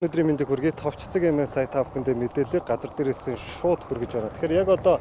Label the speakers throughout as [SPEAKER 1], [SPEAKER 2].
[SPEAKER 1] Өдрийн мэндийг хүргэе. Товч цэгийн сайт та бүхэндээ мэдээлэл газар дээрээс шууд хүргэж байна. Тэгэхээр яг одоо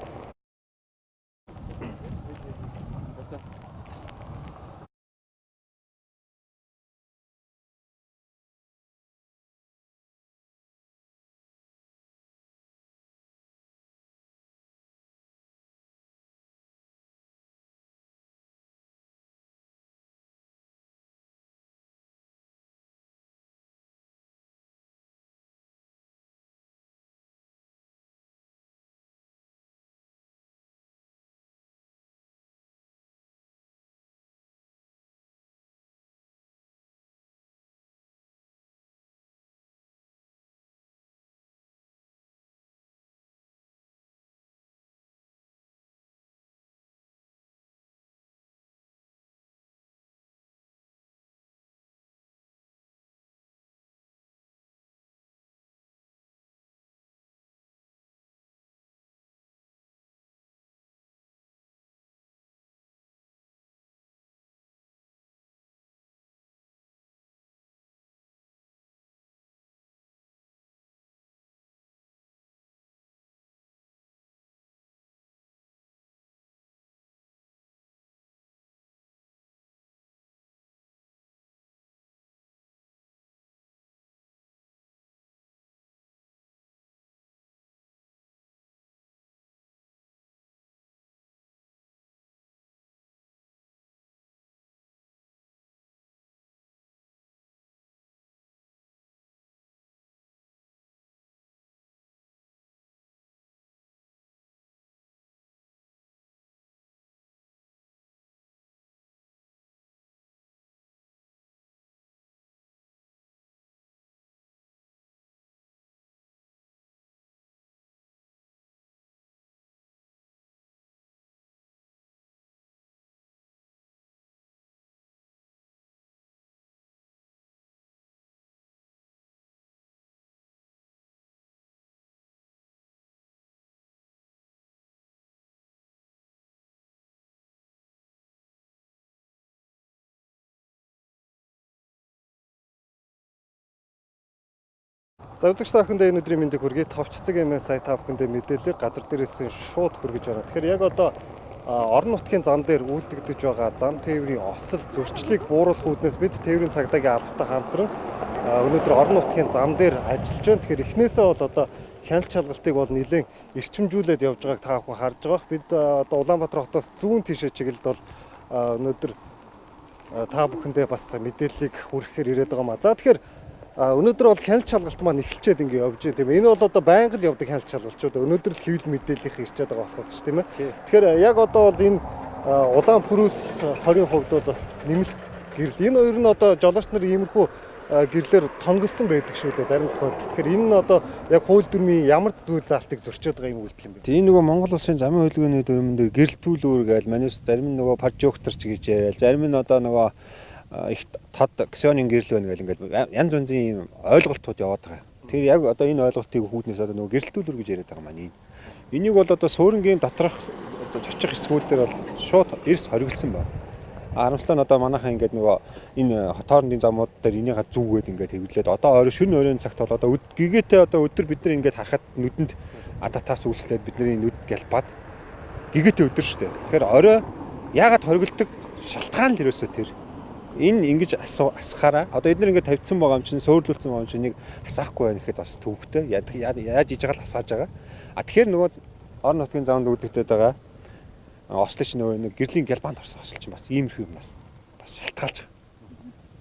[SPEAKER 1] завзагч та бүхэндээ энэ өдрийн мэндийг хүргэе. Товч цэгийн сайт та бүхэндээ мэдээлэл газар дээрээс шууд хүргэж байна. Тэгэхээр яг одоо орон нутгийн зам дээр үйлдэгдэж байгаа зам тээврийн осол зөрчлийг бууруулах үүднээс бид тээврийн цагдаагийн албатай хамтран өнөөдөр орон нутгийн зам дээр ажиллаж байна. Тэгэхээр эхнээсээ бол одоо хяналт шалгалтыг бол нэлээд эрчимжүүлээд явж байгааг та бүхэн харж байгаа. Бид одоо Улаанбаатар хотоос зүүн тишээ чиглэлд бол өнөөдөр та бүхэндээ бас мэдээллийг хүргэхээр ирээд байгаа маа. За тэгэхээр өнөөдөр бол хяналт шалгалт маань эхэлчээд ингэ явж байна тийм ээ. Энэ бол одоо байнга л явдаг хяналт шалгалтчууд. Өнөөдөр л хэвлэл мэдээллийнх ирчээд байгаа болохоос ч тийм ээ. Тэгэхээр яг одоо бол энэ улаан пүрүүс 20% хувьд бол бас нэмэлт гэрэл. Энэ хоёр нь одоо жолооч нар иймэрхүү гэрлэр тонголсон байдаг шүү дээ зарим тохиолдолд. Тэгэхээр энэ нь одоо яг хууль дүрмийн ямар зүйл заалтыг зөрчөөд байгаа юм үйлдэл юм бэ?
[SPEAKER 2] Тийм нөгөө Монгол улсын замын хөдөлгөөний дүрмэн дээр гэрэлтүүлүүр гээл манайс зарим нь нөгөө пажоогторч гэж яриад зарим нь одоо нөгөө их тод ксионын гэрэл байна гэл ингээд янз янзын юм ойлголтууд яваад байгаа. Тэр яг одоо энэ ойлголтыг хүүднээс одоо нөгөө гэрэлтүүлэр гэж яриад байгаа маань. Энийг бол одоо суурингийн доторх цочих эсгүүл дээр бол шууд эрс хориглосон байна. Харамслаа нь одоо манайхан ингээд нөгөө энэ хоорондын замууд дээр энийг зүүгээд ингээд хэвлээд одоо орой шөнө өрөөний цагт бол одоо гэгээтэй одоо өдөр бид нар ингээд харахад нүдэнд адатаас үйлслээд бидний нүд гэлбад гэгээтэй өдөр шүү дээ. Тэгэхээр орой яагаад хориглодог шалтгаан л ерөөсөө тэр энэ ингэж асахаараа одоо эдгээр ингээд тавьдсан байгаа юм чинь сөүрлүүлсэн байгаа юм чинь нэг асаахгүй байх гэхэд бас төвхтэй яаж хийж байгаа л асааж байгаа. Тэгэхээр нөгөө орон нутгийн замд үүдэгдээд байгаа ослч нөгөө нэг гэрлийн гэлбанд орсон ослч бас иймэрхүү юм бас шалтгаалж байгаа.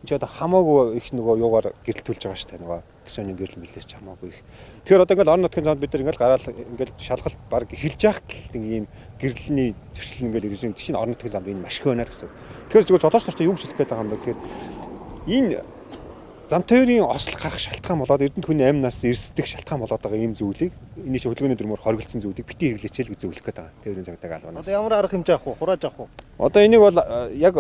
[SPEAKER 2] Энд ч одоо хамаагүй их нөгөө юугаар гэрэлтүүлж байгаа шүү дээ нөгөө ксионын гэрэл мэлээс ч хамаагүй их. Тэгэхээр одоо ингээд орон нутгийн замд бид нар ингээд гараал ингээд шалгалт баг эхэлж яхад л ийм гэрэлний зөрчил ингээд ирсэн чинь орон нутгийн замд энэ маш их байна гэсэн. Тэгэхээр зүгээр жолооч нартай юу гэж хэлэх гээд байгаа юм бэ гэхээр энэ зам тээврийн осол гарах шалтгаан болоод эрдэнэ хүний амь нас эрсдэх шалтгаан болоод байгаа ийм зүйлийг энэ ч хөдөлгөөний дүрмээр хориглосон зүйлийг бити хэвлэчээл гэж зөвлөх гээд байгаа. Тээврийн цагдаагийн албанаас.
[SPEAKER 1] Одоо ямар арга хэмжээ авах вэ? Хурааж авах уу?
[SPEAKER 2] Одоо энийг бол яг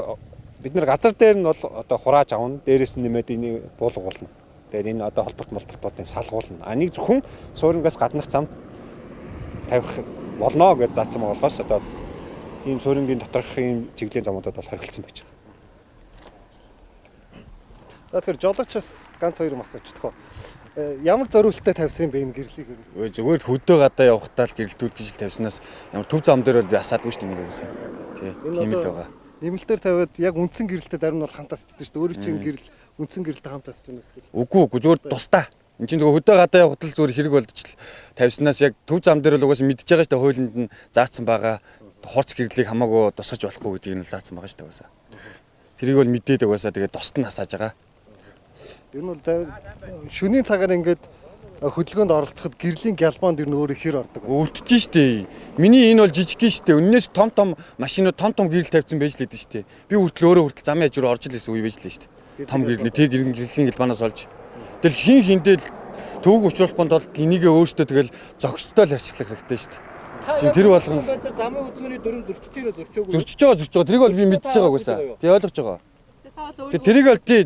[SPEAKER 2] бид нар газар дээр нь бол одоо хурааж авна. Дээрээс нь нэмээд энийг буулгуулна. Тэгээд энэ одоо холбогдолтуудыг салгуулна. Нэг зөвхөн сууринаас гаднах замд тавих болно гэж заасан болохоос одоо ийм суурингийн доторх ийм чиглэлийн замуудад бол хориглосон байж байгаа.
[SPEAKER 1] Тэгэхээр жолоочоос ганц хоёр юм асуучих тохоо. Ямар зориулттай тавьсан юм бэ энэ гэрлийг?
[SPEAKER 3] Зүгээр хөдөө гадаа явахдаа л гэрэлтүүл гэж тавьснаас ямар төв зам дээр бол би асаадгүй шүү дээ нэг юмсан. Тийм л байгаа.
[SPEAKER 1] Нэмэлтээр тавиад яг үндсэн гэрэлтэй зарим нь бол хамт асчдаг шүү дээ. Өөрийн чинь гэрэл үндсэн гэрэлтэй хамт асч байна гэсэн.
[SPEAKER 3] Үгүй зүгээр тусдаа. Энд чинь зүгээр хөдөө гадаа явахдаа л зүгээр хэрэг болдчихл тавьснаас яг төв зам дээр л угаасаа мэдж байгаа шүү дээ. Хуулинд нь заасан байгаа хурц гэрлийг хамаагүй тусгаж болохгүй гэдгийг нь заасан байгаа шүү дээ угаасаа. Тэрийг бол мэдээд угаасаа тэгээд тост нь асааж байгаа.
[SPEAKER 1] Ер нь бол шөнийн цагаар ингээд хөдөлгөөнд оролцоход гэрлийн гялбаанд ер нь өөр ихэр ордог.
[SPEAKER 3] Өвддөж штэ. Миний энэ бол жижиг гин штэ. Өннөөс том машинууд том гэрэл тавьсан байж л идэв штэ. Би хүртэл өөрөө хүртэл замын хажуу орж л исэн үе байж л штэ. Том гэрэл тэг гэрлийн гялбаанаас олж. Тэгэл хин хиндэл төвөг учруулахгүй тулд энийгээ өөртөө тэгэл зогсдоо л арчилах хэрэгтэй штэ. Чин тэр болгон
[SPEAKER 4] замын хөдөлгөөний дүрм зөрчиж
[SPEAKER 3] зөрчиж байгаа. Тэрийг бол би мэдчихэж байгаа угаасаа. Тий ойлгож байгаа. Тэгээ тэрийг бол тий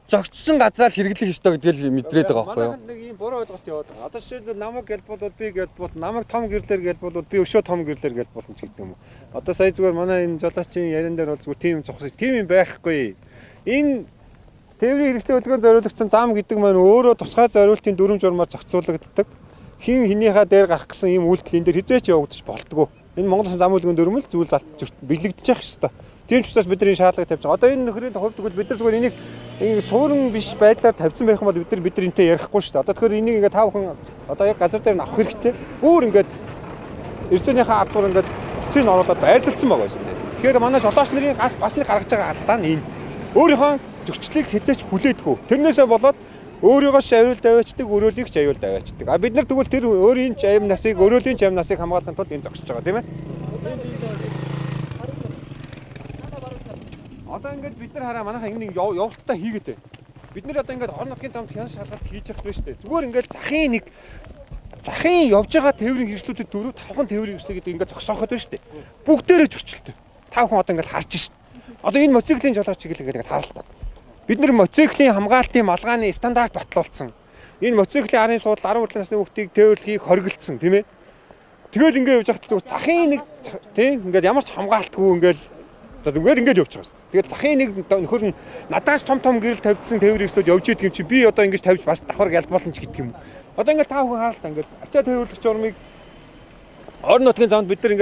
[SPEAKER 3] зогцсон газраа л хэрэглэх ёстой гэдгийг л мэдрээд байгаа байхгүй юу?
[SPEAKER 2] Нэг ийм буруу ойлголт яваад байгаа. Одоо жишээлбэл намайг гэлбол би гэлбол намайг том гэрлэр гэлбол би өшөө том гэрлэр гэлбол ч гэдэг юм уу. Одоо сая зүгээр манай энэ жолоочийн яран дээр бол зүгээр тийм зогсож тийм юм байхгүй. Энэ тээврийн хэрэгслийн хөдөлгөөнд зориулагдсан зам гэдэг маань өөрөө тусгай зориултын дүрм журмаар зохицуулагддаг. Хин хинийхээ дээр гарах гэсэн ийм үйлдэл энэ дээр хизээч явагдаж болтгоо. Энэ Монгол зам хөдөлгөөнд дүрм л зүйл бэлэгдэж явах ёстой. Тийм ч учраас бидний шаардлага тавьж байгаа. Одоо энэ нөхрийн хувьд тэгвэл бид нар зүгээр энийг суурин биш байдлаар тавьсан байх юм бол бид нар энтэй ярихгүй шүү дээ. Одоо тэгэхээр энийг ингээд тав хүн одоо яг газар дээр нь авах хэрэгтэй. Бүр ингээд эрдэнийхээ ардуур ингээд эцсийг нь оруулаад байрлалцсан байгаа шүү дээ. Тэгэхээр манай жолооч нарын бас нэг гаргаж байгаа алдаа нь энэ. Өөрийнхөө зөрчлийг хязгаарч хүлээдэггүй. Тэрнээсээ болоод өөрийгөө ч аюул даваачдаг, өрөөлийг ч аюул даваачдаг. А бид нар тэгвэл тэр өөрийн ч аим насыг, өрөөлийн ч аим насыг хамгаалахын тулд энэ зогсож байгаа тийм ээ. Одоо ингээд бид нар хараа манайхаа ингэ явалтаа хийгээд байна. Бид нар одоо ингээд орон нутгийн замд хянаш шалгалт хийж явах байна шүү дээ. Зүгээр ингээд захын явж байгаа тээврийн хэрэгслүүдэд 4-5 тээврийн хэрэгслээ гэдэг ингээд зогсооход байна шүү дээ. Бүгдээрээ зөрчилтэй. 5 хүн одоо ингээд харж шít. Одоо энэ мотоциклийн жолооч чиглэл ингээд хараа л та. Бид нар мотоциклийн хамгаалтын малгааны стандарт батлуулсан. Энэ мотоциклийн арын суудал 10 насны хүүхдийг тээвэрлэхийг хориглосон тийм ээ. Тэгэл ингээд явж байхад зүгээр захын нэг тийм ингээд ямар ч хамгаалтгүй ингээд ингээд явж байгаа шүү дээ. Тэгэл захын нэг нөхөр нь надаас том гэрэл тавьдсан тээврийн хэрэгслүүд явж идэг юм чи би одоо ингэж тавьж бас давхар гэлбуулна ч гэдэг юм. Одоо ингээд 5 хүн харалтаа ингээд ачаа тээвэрлэгч журмыг орон нутгийн замд бид нар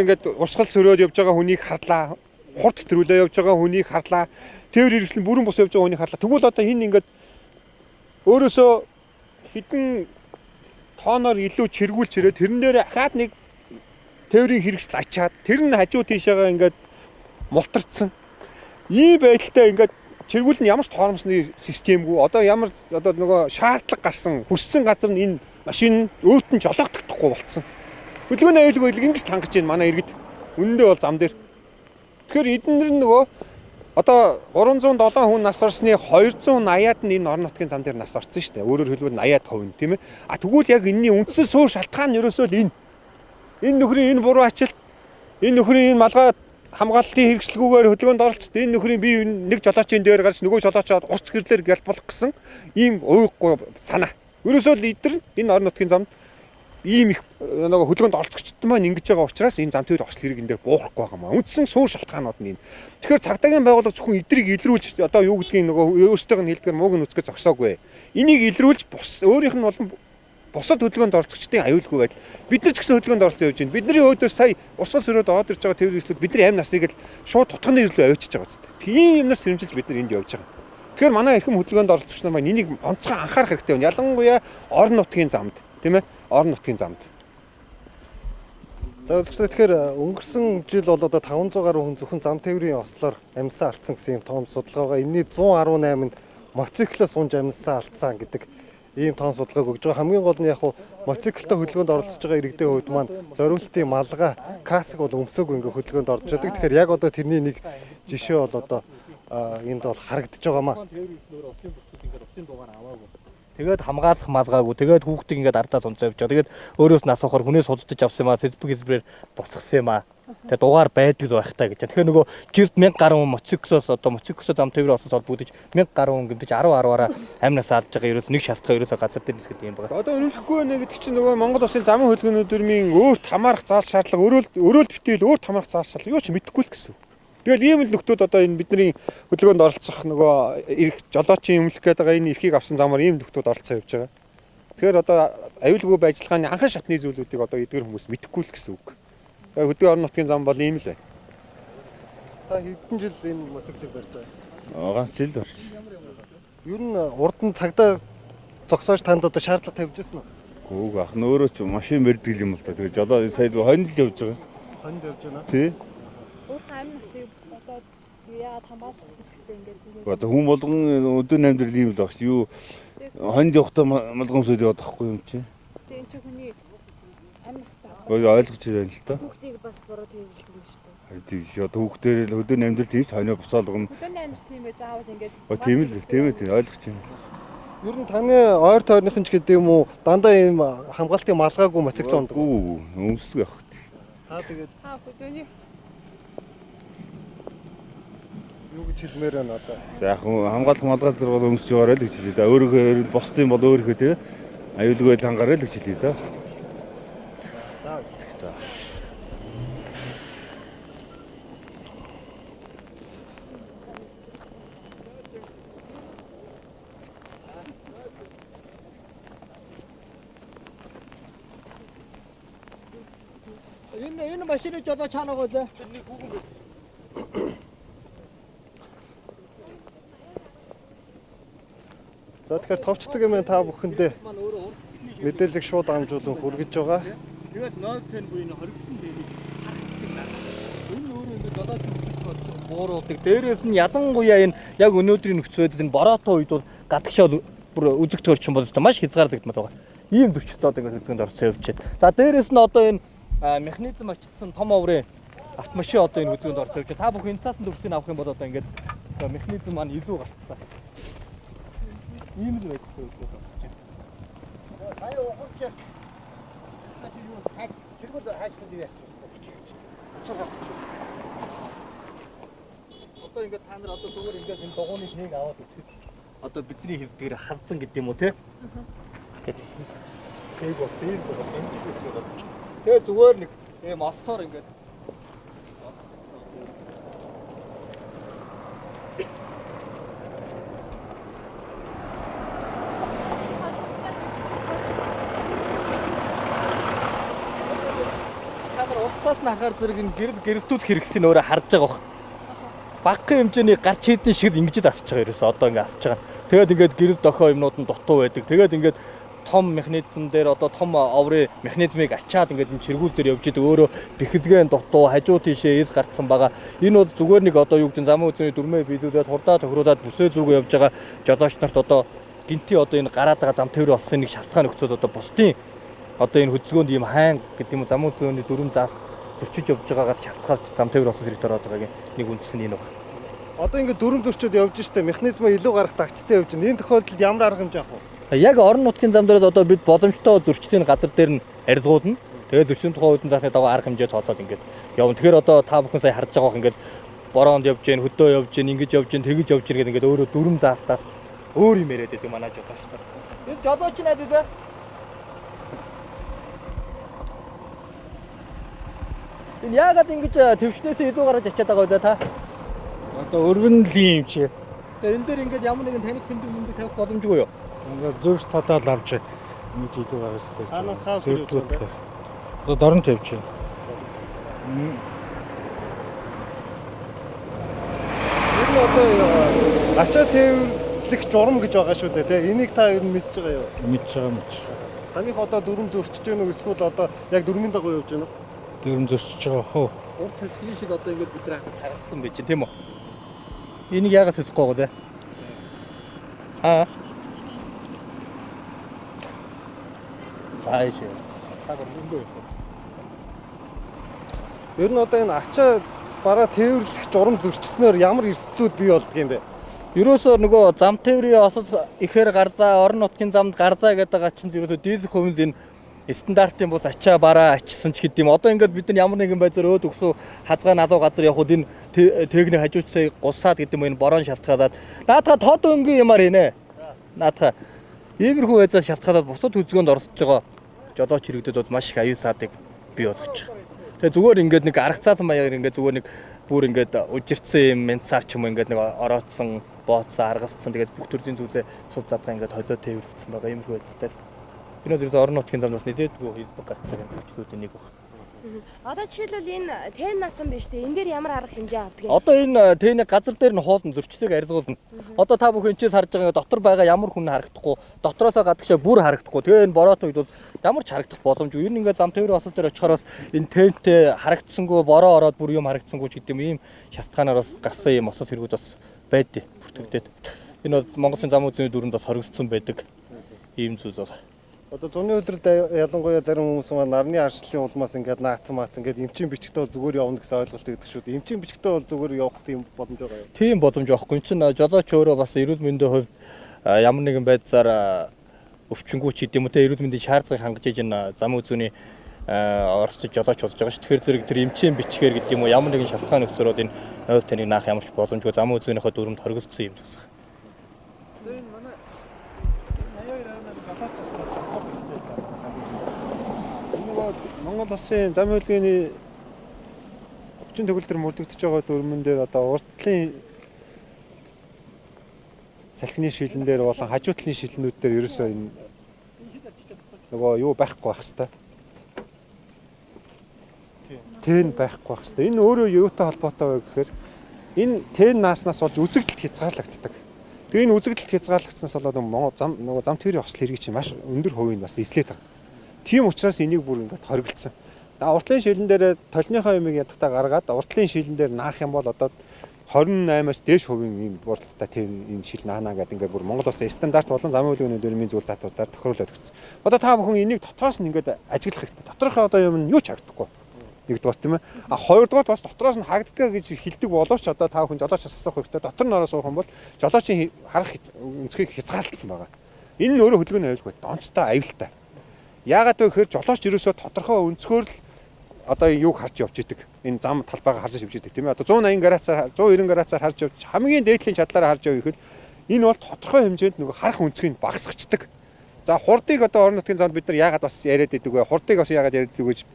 [SPEAKER 2] ингээд урсгал сөрөөд явж байгаа хүнийг харлаа. Хурд төрүүлээ явж байгаа хүнийг харлаа. Тээврийн хэрэгсэл бүрэн бус явж байгаа хүнийг харлаа. Тэгвэл одоо хин ингээд өөрөөсөө хідэн тооноор илүү чиргүүлж ирээ тэрэн дээр ахаад нэг тээврийн хэрэгсэл ачаад тэр нь хажуу тийшээгээ ингээд мултарцсан. Ийм байдалтай ингээд чиргүүл нь ямар ч тоормсны системгүй одоо нөгөө шаардлага гарсан хүссэн газар нь энэ машин өөрт нь жолоогдохгүй болцсон. Хөдөлгөөний аюулгүй ингэж хангаж байна манай иргэд. Үнэндээ бол зам дээр. Тэгэхээр эдгээр нөгөө одоо 307 хүн нас орсны 280-аад нь энэ орон нутгийн зам дээр нас орсон шүү дээ. Өөрөөр хэлбэл 80% тийм ээ. А тэгвэл яг энэний үндсэн суур шалтгаан нь ерөөсөө л энэ нөхрийн энэ буруу ачаалт энэ нөхрийн энэ малгай хамгаалалтын хэрэгслгүйгээр хөдөлгөөнд оролцсон. Энэ нөхрийн би нэг жолоочийн дээр гарч нөгөө жолоочоод урц гэрлэр гэлбуулах гэсэн ийм уйггүй санаа. Ерөөсөө л энэ орон нутгийн замд ийм их нөгөө хөдөлгөөнд оролцогчдод маань ингэж байгаа учраас энэ зам төвд ослох хэрэг энэ дээр буурахгүй байгаа маа. Үндсэн суур шалтгаанууд нь энэ. Тэгэхээр цагдаагийн байгууллага зөвхөн эдрийг илрүүлж одоо юу гэдгийг нөгөө өөрсдөө нь хэлдгээр мууг нь үсгэж зогсоогүй. Энийг илрүүлж өөрийнх нь болон бусад хөдөлгөөнд оролцогчдын аюулгүй байдал. Бид нар ч гэсэн хөдөлгөөнд оролцсон явж байна. Бидний өөдөөс сая урсгал сөрөөд ороод ирж байгаа тээврийн хэрэгслүүд бидний амь насыг л шууд тутганы ирлөө авчиж байгаа зү. Тийм юмнаас сэрэмжилж бид нар энд явж байгаа. Тэгэхээр манай эрхэм хөдөлгөөнд оролцогч нар маань энийг онцгой анхаарах хэрэгтэй байна. Ялангуяа орон нутгийн замд, тийм ээ? Орон нутгийн замд.
[SPEAKER 1] За тэгэхээр өнгөрсөн жил бол одоо 500 гаруй хүн зөвхөн зам тээврийн ослоор амьсаа алдсан гэсэн юм том судалгаа байгаа. Энэний 118 нь мотоциклоос унж амьсаа алдсан гэдэг ийм тоон судалгааг өгж байгаа. Хамгийн гол нь яг мотоциклтай хөдөлгөөнд оролцож байгаа иргэдийн хувьд маань зориултын малгай каск бол өмсөөгүй ингээ хөдөлгөөнд орж байгаа. Тэгэхээр яг одоо тэрний нэг жишээ бол одоо энд бол харагдаж байгаа маа.
[SPEAKER 4] Тэгээд хамгаалах малгаагүй. Тэгээд хүүхдийг ингээд ардаа сонцоо явж байгаа. Тэгээд өөрөөс нь асуухаар хүнээс судалж авсан юм аа, Facebook хэлбэрээр босгосон юм аа. Тэгээд дугаар байдаг л байх таа гэж. Тэгэхээр нөгөө жирд 1000 гаруй мотоциклоос одоо мотоциклоо зам тээврийн осоос холбогдож 1000 гаруй хүн гэмтэж 10-10-аараа амнаас алдж байгаа. Ерөөс нэг шалтгаан ерөөсөө газар дээр нэхэд юм байна.
[SPEAKER 2] Одоо өнөөлөхгүй байна гэдэг чинь нөгөө Монгол Улсын замын хөдөлгөөний дүрмийн өөрт хамаарах заал шаардлага, өрөөлт битэл өөрт хамаарах заал шаардлага юу ч мэдэхгүй л гэсэн. Тэгэл ийм л нөхдүүд одоо энэ бидний хөдөлгөөнд оролцох нөгөө жолоочийн өмнөх гээд байгаа энэ эрхийг авсан замаар ийм нөхдүүд оролцоо явж байгаа. Тэгэхээр одоо аюулгүй байжлагын анхан шатны зүйлүүдийг одоо эдгээр хүмүүс мэдэхгүй л гэсэн үг. Тэгээ хөдөө орон нутгийн зам бол ийм л байна.
[SPEAKER 1] Та хэдэн жил энэ мотоциклыг барьж байгаа?
[SPEAKER 5] Ганц жил барьж.
[SPEAKER 1] Ер нь урд нь цагдаа зогсоож танд одоо шаардлага тавьж ирсэн үү?
[SPEAKER 5] Гүүг ах нөөрөө ч машин барьдаг юм бол та. Тэгээ жолоо сая 20 жил явж байгаа.
[SPEAKER 1] 20 явж байна.
[SPEAKER 5] Тий.
[SPEAKER 6] Өөр амин насыг одоо яа хамгаалах хэрэгтэй ингээд.
[SPEAKER 5] Одоо хүн болгон өдөр амьдрал ийм л багш. Юу хонд явахдаа малгамсууд яваад тахгүй юм чи.
[SPEAKER 6] Гэтэ энэ ч хүний амин настай.
[SPEAKER 5] Ойлгож байна л та.
[SPEAKER 6] Хүүхдийг бас буруу төвлөрдөг юм шүү дээ.
[SPEAKER 5] Тийм шүү. Одоо хүүхдээр л өдөр амьдрал хийж хоноо босоолгоно.
[SPEAKER 6] Өдөрний амьдрал юм бэ заавал ингээд.
[SPEAKER 5] Тийм л тийм ойлгож байна.
[SPEAKER 1] Ер нь таны ойр тойрныхан ч гэдэг юм уу дандаа ийм хамгаалтын малгаагүй мотоцикл ундаг.
[SPEAKER 5] Үгүй өмсдөг явах.
[SPEAKER 1] Та тэгээд
[SPEAKER 6] Өдөөний
[SPEAKER 1] юу гэж хэлмээр байна одоо?
[SPEAKER 5] За яг хамгаалах малгай зэрэг бол өмсч яваарай л гэж хэлээ да. Өөрөөр босдын бол өөрөөхөө тий. Аюулгүй л хангаарай л гэж хэлээ да. За.
[SPEAKER 4] Энэ машины жолоо чаанаа лээ.
[SPEAKER 1] За тэгэхээр товч цагийн та бүхэндээ мэдээлэл шууд амжуулан хүргэж байгаа.
[SPEAKER 4] Тэгээд нойд тэн буйны хоригсон дээрийг энэ өөрөө ингэ жолооч хөлтөж бууруудаг. Дээрээс нь ялангуяа энэ яг өнөөдрийн нөхцөл байдал энэ бороотой үед бол гадагшаа бүр үзэг төрчин бол маш хязгаарлагдмал байгаа. Ийм зөрчил одоо ингэ хөдөлгөөнд орсон явж байна. За дээрээс нь одоо энэ механизм ачсан том оврын автомашин одоо энэ хөдөлгөөнд орж явж байна. Та бүхэн энэ цаасан төгсгийг авах юм бол одоо ингээд механизм маань илүү гарцсан. Ийм л байдаг хөдөлгөөнд орж байна.
[SPEAKER 7] Хаяа ухарч. Тэргүүл хайшлаад яах вэ?
[SPEAKER 4] Одоо ингээд та нар одоо зүгээр ингээд энэ дугууны тийг аваад үзэхэд одоо бидний хэлдгээр хавцсан гэдэг юм уу те? Гэт. Тийг бол зээл бол хэмжиж үзэж байгаа. Тэгээ зүгээр нэг ийм олсоор ингээд уцаас нь харахаар зэрэг энэ гэрэлтүүлэх хэрэгсийг өөрөө харж байгаа бох. Багахан хэмжээний гарч хийдэн шиг ингэж асч байгаа ерөөсөө одоо ингэ асч байгаа. Тэгээд ингээд гэрэл дохио юмнууд нь дутуу байдаг. Тэгээд ингээд том механизм дээр одоо том оврын механизмыг ачаад ингээд энэ чиргүүл дээр явж идэг өөрөө бэхэлгэн дутуу хажуу тийшээ ил гарцсан байгаа. Энэ бол зүгээр нэг одоо юу гэдэг замын үзний дүрмээ биелүүлээд хурдаа тохируулаад бүсээ зүгөө явж байгаа жолооч нарт одоо гинти одоо энэ гараад байгаа зам тээврийн олсон нэг шалтгаан өгцөөд одоо бусдын одоо энэ хөдөлгөөнд ийм хайн гэдэг юм замын үзний дүрм заас зөрчиж явж байгаагаас шалтгаалж зам тээврийн олсон зэрэг ороод байгаагийн нэг үндэс нь энэ баг.
[SPEAKER 1] Одоо ингээд дүрм зөрчөөд явж штэ механизмаа илүү гарах загцсан явж байна. Энэ тохиолдолд ямар арга хэмжээ авах вэ?
[SPEAKER 4] Яг орон нутгийн зам дээр одоо бид боломжтой зөрчлийн газар дээр нь арилгуулна. Тэгээд зөрчлийн тухай үүдэн заасны дагуу арга хэмжээ тооцоод ингээд явна. Тэгэхээр одоо та бүхэн сая харж байгаа ингээд бороонд явж гин, хөдөө явж гин, ингэж явж гин, тэгэж явж гин гэдэг ингээд өөрөө дүрм заастаас өөр юм яриад байдаг манай жолооч нар. Энэ жолооч найд үү? Энэ яагаад ингэж төвшнээс илүү гараж ачаад байгаа вэ та?
[SPEAKER 8] Одоо өргөн л юм чи.
[SPEAKER 4] Тэгээ энэ дээр ингээд ямар нэгэн таних тэмдэг мөнгө тавих боломжгүй юу?
[SPEAKER 8] Ингээд зөв талаад авч ингэж илүү гаргаж байна.
[SPEAKER 1] Танаас хаа зүйл.
[SPEAKER 8] Одоо дорн тавьж байна.
[SPEAKER 1] Энэ одоо ачаа тээвэрлэх журам гэж байгаа шүү дээ тий. Энийг та ер нь мэдж байгаа юу?
[SPEAKER 8] Мэдж байгаа.
[SPEAKER 1] Таних одоо дүрм зөрчиж гэнэ үү эсвэл одоо яг дүрмийн дагуу явж гэнэ үү?
[SPEAKER 8] Дүрм зөрчиж байгаа хөө.
[SPEAKER 4] Урд сэсгийн шиг одоо ингээд бид нар харагдсан байж тийм үү? Энийг яагаад сэсэхгүй байгаа вэ? Аа. Ааш. Сагар мөнгө.
[SPEAKER 1] Ер нь одоо энэ ачаа бараа тээвэрлэх журам зөрчснөөр ямар эрсдлүүд бий болдго юм бэ?
[SPEAKER 4] Ерөөсөө нөгөө зам тээврийн осол ихээр гарлаа, орон нутгийн замд гарлаа гэдэг байгаа чинь ерөөсөө дийлэх хувьд энэ стандартын бус ачаа бараа ачсан ч гэдэм. Одоо ингээд бид нар ямар нэгэн байдлаар өөд өгсөө хазгаа налуу газар явхад энэ техник хажуучсыг гусаад гэдэм энэ борон шалтгаалаад наадха тод өнгийн юмар хийнэ. Наадха иймэрхүү байдлаар шалтгаалаад бусад хөдөлгөөнд оролцож байгаа жолооч иргэдэд бол маш их аюул саадыг бий болгож байгаа. Тэгээ зүгээр ингээд нэг арга цаасан маягаар ингээд зүгээр нэг бүр ингээд ужирцсан юм менсаар ч юм уу ингээд нэг ороодсон, бооцсон, аргалцсан тэгээд бүх төрлийн зүйлээ суд задгаа ингээд хозоо тээвэрлсэн байгаа юм шиг байцтай. Энэ бол орон нутгийн замнаас нэлээдгүй хэлбэг гардаг юм зүйлүүдийн нэг баг.
[SPEAKER 6] Одоо жишээлбэл энэ тэн нацсан биш үү? Энд дээр ямар арга хэмжээ авдаг юм?
[SPEAKER 4] Одоо энэ тэний газар дээр нь хуулна, зөрчлийг арилгуулна. Одоо та бүхэн энэчээс харж байгаа дотор байгаа ямар хүн харагдахгүй, дотроосоо гадагшаа бүр харагдахгүй. Тэгээ энэ бороотой үед бол ямар ч харагдах боломжгүй. Ер нь ингээд зам тээврийн осол дээр очихоор бас энэ тэнтэй харагдсангүй, бороо ороод бүр юм харагдсангүй ч гэдэг юм ийм шалтгаанаар бас гарсан юм осол хэрэгүүд бас байдیں۔ Бүртгэгдээд. Энэ бол Монголын зам үзний дүрэнд бас хоригдсон байдаг ийм зүйл байна.
[SPEAKER 1] Одоо зуны үйлрэлд ялангуяа зарим хүмүүс маань нарны аршлын улмаас ингээд наацсан ингээд эмчийн бичгтээ бол зүгээр явна гэсэн ойлголт өгдөг шүү дээ. Эмчийн бичгтээ бол зүгээр явах тийм боломж байгаа юу?
[SPEAKER 4] Тийм боломж байхгүй. Энд чинь жолооч өөрөө бас эрүүл мэндийн хувьд ямар нэгэн байдлаар өвчнгүү ч гэдэм үү те эрүүл мэндийн шаардлагыг хангаж иж энэ зам үзүүний оролцож жолооч болж байгаа шүү. Тэгэхээр зэрэг тэр эмчийн бичгээр гэдэг юм уу ямар нэгэн шалтгаан нөхцөрөд энэ нойл таныг наах ямар ч боломжгүй зам үзүүнийхээ дүрмд хоригдсон юм зүсэх.
[SPEAKER 2] Монгол улсын зам хөдөлгөөний өвчин төгөлдөр мөрдөгдөж байгаа дүрмэн дээр одоо уртлын салхины шилэн дээр болон хажуутлын шилнүүд дээр ерөөсөө энэ нөгөө юу байхгүй байх хэвээр. Тэн байхгүй байх хэвээр. Энэ өөрөө юутай холбоотой вэ гэхээр энэ тэн нааснаас болж үзэгдэлт хязгаарлагддаг. Тэгээ энэ үзэгдэлт хязгаарлагдсанаас болоод нөгөө зам тээврийн осол хэрэг чинь маш өндөр хувийн бас эслээд байгаа. Тийм учраас энийг бүр ингээд хоригдсан. Уртлын шилэн дээр толныхоо юмыг ядахтаа гаргаад уртлын шилэн дээр наах юм бол одоо 28-аас дээш хувийн ийм буралдтай тийм энэ шил наана гэдэг ингээд бүр Монгол улсын стандарт болон замын хөдөлгөөний дүрмийн зүйл татвараар тохируулаад өгсөн. Одоо та бүхэн энийг дотроос нь ингээд ажиглах хэрэгтэй. Доторхоо одоо юм нь юу ч харагдахгүй. Нэгдүгээр тийм ээ. Хоёрдугаар бас дотроос нь харагддаг гэж хэлдэг боловч одоо та бүхэн жолоочоос асуух хэрэгтэй. Дотор нь ороо суух юм бол жолоочийн харах өнцгийг хязгаарлагдсан байгаа. Энэ нь өөрөө хөдөлгөөний аюулгүй донцтой аюултай. Яагаад вэ гэхээр жолооч ерөөсөө тодорхой өнцгөр л одоо юуг харж явж идэг. Энэ зам талбайгаа харж явж идэг тийм ээ. Одоо 180 градусаар 190 градусаар харж явж хамгийн дээдлийн чадлаараа харж явах гэхэд энэ бол тодорхой хэмжээнд нөгөө харах өнцгийг багасгачдаг. За хурдыг одоо орон нутгийн замд бид нар яагаад бас яриад идэг вэ? Хурдыг бас яагаад яриад идэг гэж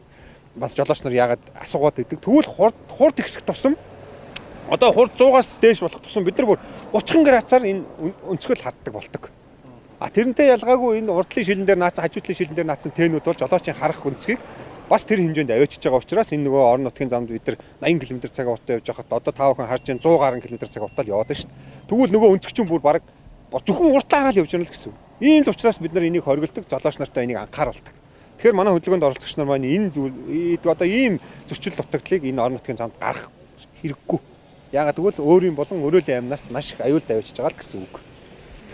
[SPEAKER 2] бас жолооч нар яагаад асуугаад идэг. Тэгвэл хурд ихсэх тусам одоо хурд 100-аас дээш болох тусам бид нар бүр 30 градусаар энэ өнцгөл харддаг болдог. Тэрнтэй ялгаагүй энэ урдлын шилэн дээр наацсан, хажуутлын шилэн дээр наацсан тээнүүд бол жолоочийн харах өнцгийг бас тэр хэмжээнд аваачиж байгаа учраас энэ нөгөө орон нутгийн замд бид нар 80 км/цаг уртаа явж байхад одоо та бүхэн харж 100 гаруй км/цаг уртаа л яваад байна шүү дээ. Тэгвэл нөгөө өнцөг чинь бүр баг зөвхөн уртлаа хараад явж байна л гэсэн. Ийм л учраас бид нар энийг хоригддаг, жолооч нартай энийг анхааруулдаг. Тэгэхээр манай хөдөлгөөнд оролцогч нар маань энэ зүйл одоо ийм зөрчил дутагдлыг энэ орон нутгийн замд гаргах хэрэггүй. Яагаад гэвэл өөрийн болон өрөөлийн амнаас маш их аюулд авчиж байгаа л гэсэн үг.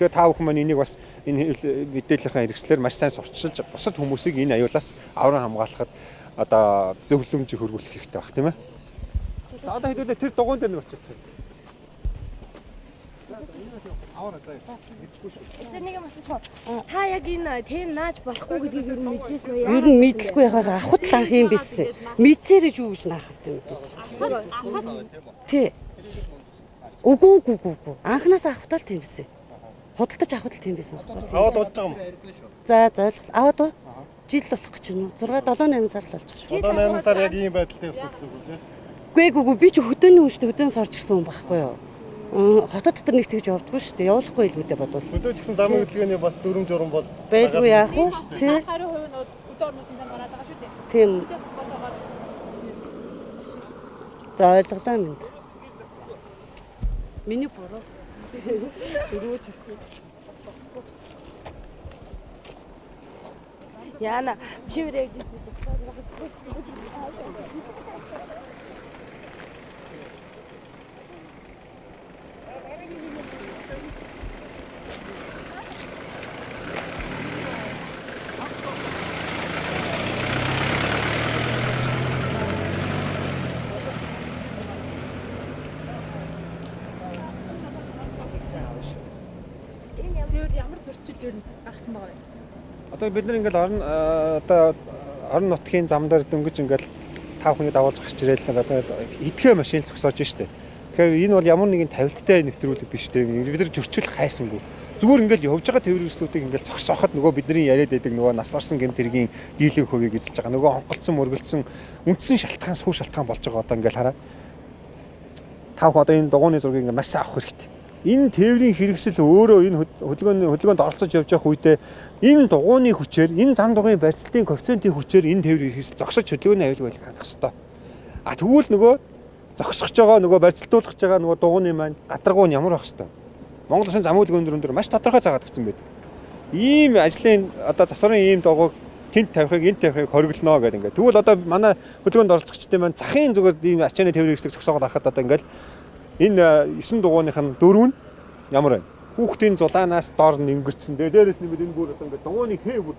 [SPEAKER 2] Тэгэхээр та бүхэн маань энийг бас энэ мэдээллийн хэрэгслэр маш сайн сурчилж бусад хүмүүсийг энэ аюулаас авран хамгаалахад одоо зөвлөмж хөрвүүлэх хэрэгтэй баг тийм ээ. Одоо хэдүүлээ тэр дугуун дээр нэг очих.
[SPEAKER 6] Нэг юм асууж байна. Та яг энэ тэн нааж болохгүй гэдгийг ер нь мэдчихсэн үү?
[SPEAKER 9] Ер нь мэдлгүй яхаа авахд л анх юм биссэн. Мэдсээрэж юу гэж наах хэвтэй мэдээж. Тий. Үгүй. Анханаас авахтаа л тийм биссэн. Худалдаж авахд л тийм байсан байхгүй.
[SPEAKER 1] Аваад удаж байгаа юм.
[SPEAKER 9] За ойлголоо. Аваад уу? Жил болох гэж байна уу? 6 7 8 сар л болж байгаа шүү.
[SPEAKER 1] 7 8 сар яг ийм байдалтай явсан гэсэн үг үү?
[SPEAKER 9] Үгүй би ч хөдөөний хүн шүү дээ. Хөдөөнөөс орж ирсэн хүн байхгүй юу? Хотод дотор нэг тэгж явдаггүй шүү дээ. Явуулахгүй илгүүдээ бодвол.
[SPEAKER 1] Хөдөөж гисэн замын хөдөлгөөний бас дүрм журам бол
[SPEAKER 9] байлгүй яах вэ? Тий.
[SPEAKER 6] 20% нь өдөр орнуудын зам гараад байгаа шүү дээ.
[SPEAKER 9] Тийм. За ойлголоо минь. Миний буруу.
[SPEAKER 6] Яна шиврэг ямар зөрчил ер нь гарсан байгаа вэ?
[SPEAKER 2] Одоо бид нар ингээл орон нутгийн зам дээр дөнгөж ингээл та бүхний дагуулж гарч ирээл одоо идэхээ машин зогсоож штэ. Тэгэхээр энэ бол ямар нэгэн тавилттай нэвтрүүлэг биш те. Бид нар зөрчил хайсангүй. Зүгээр ингээл явж байгаа тээврүүлслүүдийг ингээл зогсооход нөгөө бидний яриад байдаг нөгөө нас барсан гэмт хэргийн дийлэн хувийг эзэлж байгаа. Нөгөө онголцсон мөргөлдсөн үндсэн шалтгаан сүү шалтгаан болж байгаа одоо ингээл хараа. та бүхэн одоо энэ дугууны зургийг ингээ маш сайн авах хэрэгтэй. Энэ тээврийн хэрэгсэл өөрөө энэ хөдөлгөөнд оролцож явж байх үедээ энэ дугууны хүчээр, энэ зам дугуйн барьцлалтын коэффициентийн хүчээр энэ тээврийн хэрэгсэл зогсож хөдөлгөөний аюулгүй байдлыг хангах хэрэгтэй. А тэгвэл нөгөө зогсож байгаа нөгөө барьцлуулах гэж байгаа нөгөө дугууны маань гадаргуу нь ямар байх хэрэгтэй. Монгол Улсын зам үйлдвэрийн өндөр маш тодорхой заагаад өгсөн байдаг. Ийм ажлын одоо засварын ийм дугуйг тэнд тавихыг энд тавихыг хориглоно гэдэг ингээд. Тэгвэл одоо манай хөдөлгөөнд оролцогчдын маань захын зүгээр ийм ачааны тээврийн хэрэгслийг зогсоогоод харахад одоо ингээд энэ 9 дугууных нь 4 нь ямар байна? Хүүхдийн зулаанаас доор нэнгэрсэн. Дээрээс нэмээд энэ бүр одоо ингээд дугууны хээ бүр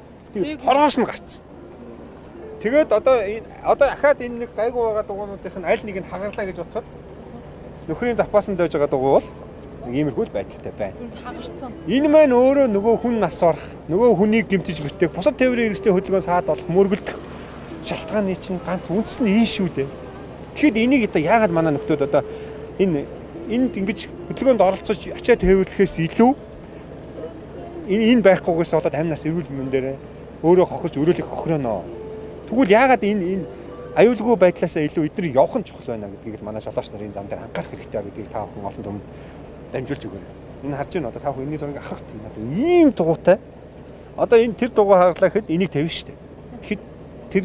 [SPEAKER 2] хороос нь гарцсан. Тэгээд одоо ахаад энэ нэг гайгүй байгаа дугуунуудын аль нэг нь хагарлаа гэж бодоход нөхрийн запаасан дойж байгаа дугуй бол нэг иймэрхүү байдалтай байна.
[SPEAKER 6] Хагарцсан.
[SPEAKER 2] Энэ маань өөрөө нөгөө хүн нас орох, нөгөө хүнийг гэмтэж битэх, бусад тээврийн хэрэгслийн хөдөлгөөн саад болох мөргөлдөх шалтгааны чинь ганц үндэс нь энэ шүү дээ. Тэгэхэд энийг одоо яагаад манай нөхдүүд одоо энд ингэж хөдөлгөөнд оролцож ачаа тээвэрлэхээс илүү энэ байхгүйгээс болоод амь нас эрүүл мэндэн дээр өөрөө хохирж өрөөлийг хохироно. Тэгвэл яагаад энэ аюулгүй байдлаасаа илүү эдгээр явах нь чухал байна гэдгийг л манай жолооч нарын зам дээр анхаарах хэрэгтэй гэдгийг та бүхэн олон түмэнд дамжуулж өгөөрэй. Энэ харж байна одоо та бүхэн энэний зургийг авах хэрэгтэй. Одоо ийм дугуйтай. Одоо энэ тэр дугуй харлаа гэхэд энийг тавина шүү дээ. Тэгэхэд тэр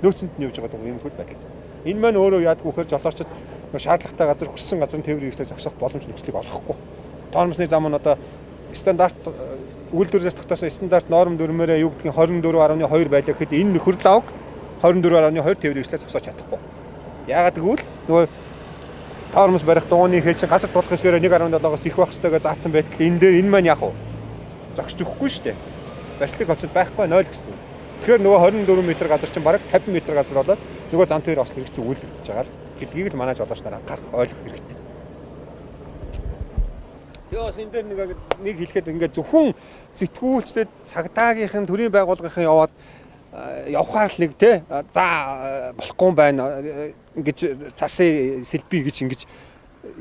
[SPEAKER 2] нөөцөнд нь явж байгаа дугуй юм хөл байдалтай. Энэ маань өөрөө яадгүй хэр жолоочд шаардлагатай газар хүссэн газрын тээврийн хэрэгслийг зогсоох боломж нөхцөлийг олохгүй. Тоормсны зам нь одоо стандарт үйлдвэрлэлээс тогтоосон стандарт норм дүрмээрээ юу гэдгийг 24.2 байлаа гэхэд энэ нөхөрл аваг 24.2 тээврийн хэрэгслийг зогсоож чадахгүй. Яагаад гэвэл нөгөө тоормс барих дугууны хэл чинь газар болох хэсгээр 1.7-оос их байх хэрэгтэй гэж заасан байтал энэ дээр энэ маань яах вэ? Зогсож өгөхгүй шүү дээ. Барьцлыг оцод байхгүй 0 гэсэн. Тэгэхээр нөгөө 24 м газар чинь бараг 50 м газар болоод нөгөө зам тээврийн ослол хэрэгч үйлдэгдэж байгаа л гэдгийг л манай жолооч нараа анхаарах ойлгох хэрэгтэй. Тэгээ бас энэ дээр нэг хэлэхэд ингээд зөвхөн сэтгүүлчдэд цагдаагийнхэн төрийн байгууллагын яваад явахаар л нэг те за болохгүй юм байна гэж цасын сэлбий гэж ингэж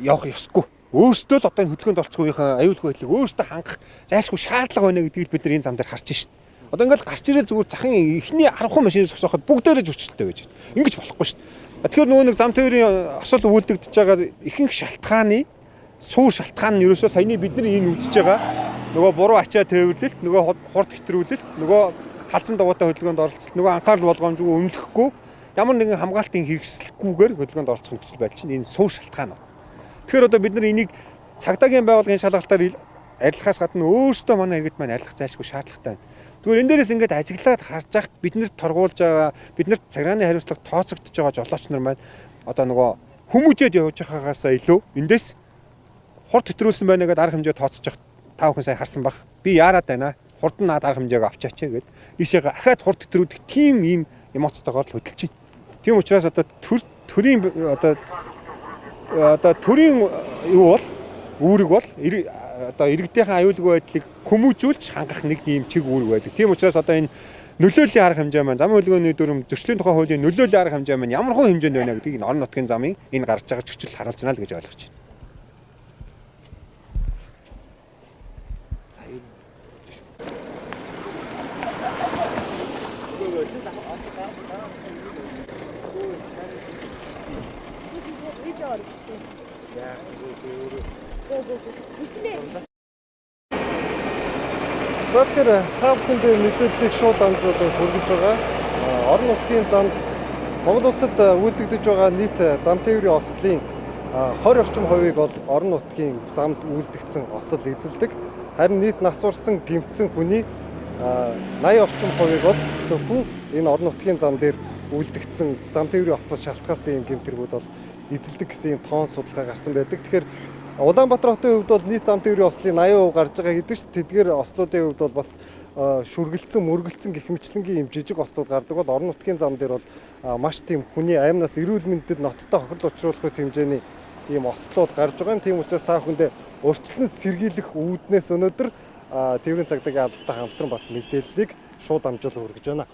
[SPEAKER 2] явах ёсгүй. Өөрсдөө л одоо энэ хөдөлгөөнд орчих үеийн аюулгүй байдлыг өөрсдөө хангах зайлшгүй шаардлага байна гэдгийг бид нар энэ зам дээр харж шít. Одоо ингээд гарч ирэл зүгээр захын эхний 10 машиныг зогсооход бүгдээрээ зөрчилтэй байж байна. Ингэж болохгүй шít. Тэгэхээр нөгөө нэг зам тээврийн осол үйлдэгдэж байгаа ихэнх шалтгааны суур шалтгаан нь ерөөсөө саяны бид нар энэ үзэж байгаа нөгөө буруу ачаа тээвэрлэлт, нөгөө хурд хэтрүүлэлт, нөгөө халдсан дугуйтай хөдөлгөөнд оролцолт, нөгөө анхаарал болгоомжгүй үнэлэхгүй ямар нэгэн хамгаалтын хэрэгслэхгүйгээр хөдөлгөөнд оролцох нөхцөл байдал чинь энэ суур шалтгаан. Тэгэхээр одоо бид нар энийг цагдаагийн байгууллагын шалгалтаар арилгахаас гадна өөрсдөө манай иргэд маань арилгах зайлшгүй шаардлагатай байна. Тэгвэл энэ дээрээс ингээд ажиглаад харж байхад биднэрт торгуулж байгаа, биднэрт цагааны хариуцлага тооцогдож байгаа жолооч нар маань одоо нөгөө хүмүүжээд явж байгаагаасаа илүү эндээс хурд хэтрүүлсэн байна гэдээ арга хэмжээ тооцож явах та бүхэн сайн харсан баг. Би яарад байна. Хурд нь наад арга хэмжээг авчаач гэд ийшээ ахаад хурд хэтрүүлэх тийм ийм эмоцтойгоор л хөдөлж байна. Тийм учраас одоо төрийн төрийн юу бол үүрэг бол одоо иргэдийнхэн аюулгүй байдлыг хүмүүжүүлж хангах нэг ийм чиг үүрэг байдаг. Тийм учраас одоо энэ нөлөөллийн арга хэмжээ маань замын хөдөлгөөний дүрм зөрчлийн тухай хуулийн нөлөөллийн арга хэмжээ маань ямар хүн хэмжээнд байна гэдгийг орон нутгийн замын энэ гарч байгаа зөрчил харуулж байна л гэж ойлгож байна.
[SPEAKER 1] За тэгэхээр та бүхэнд мэдээллийг шууд дамжуулан хүргэж байгаа. Орон нутгийн замд Монгол улсад үйлдэгдэж байгаа нийт зам тээврийн ослын 20 орчим хувийг бол орон нутгийн замд үйлдэгдсэн осол эзэлдэг. Харин нийт нас урсан гэмтсэн хүний 80 орчим хувийг бол зөвхөн энэ орон нутгийн зам дээр үйлдэгдсэн зам тээврийн ослол шалтгаалсан юм гэмтэргүүд бол эзэлдэг гэсэн юм тоон судалгаа гарсан байдаг. Тэгэхээр Улаанбаатар хотын хувьд бол нийт зам тээврийн ослын 80% гарч байгаа гэдэг чинь тэдгээр ослуудын хувьд бол бас шүргэлцэн, мөргөлцөн гэх мэтлэнгийн юм жижиг ослууд гардаг бол орон нутгийн зам дээр бол маш тийм хүний аймнаас эрүүл мэндэд ноцтой хохирол учруулах хэмжээний ийм ослууд гарч байгаа юм. Тийм учраас та бүхэндээ урьдчилан сэргийлэх үүднээс өнөөдөр тээврийн цагдаагийн албатай хамтран бас мэдээллийг шууд дамжуулан хүргэж байна.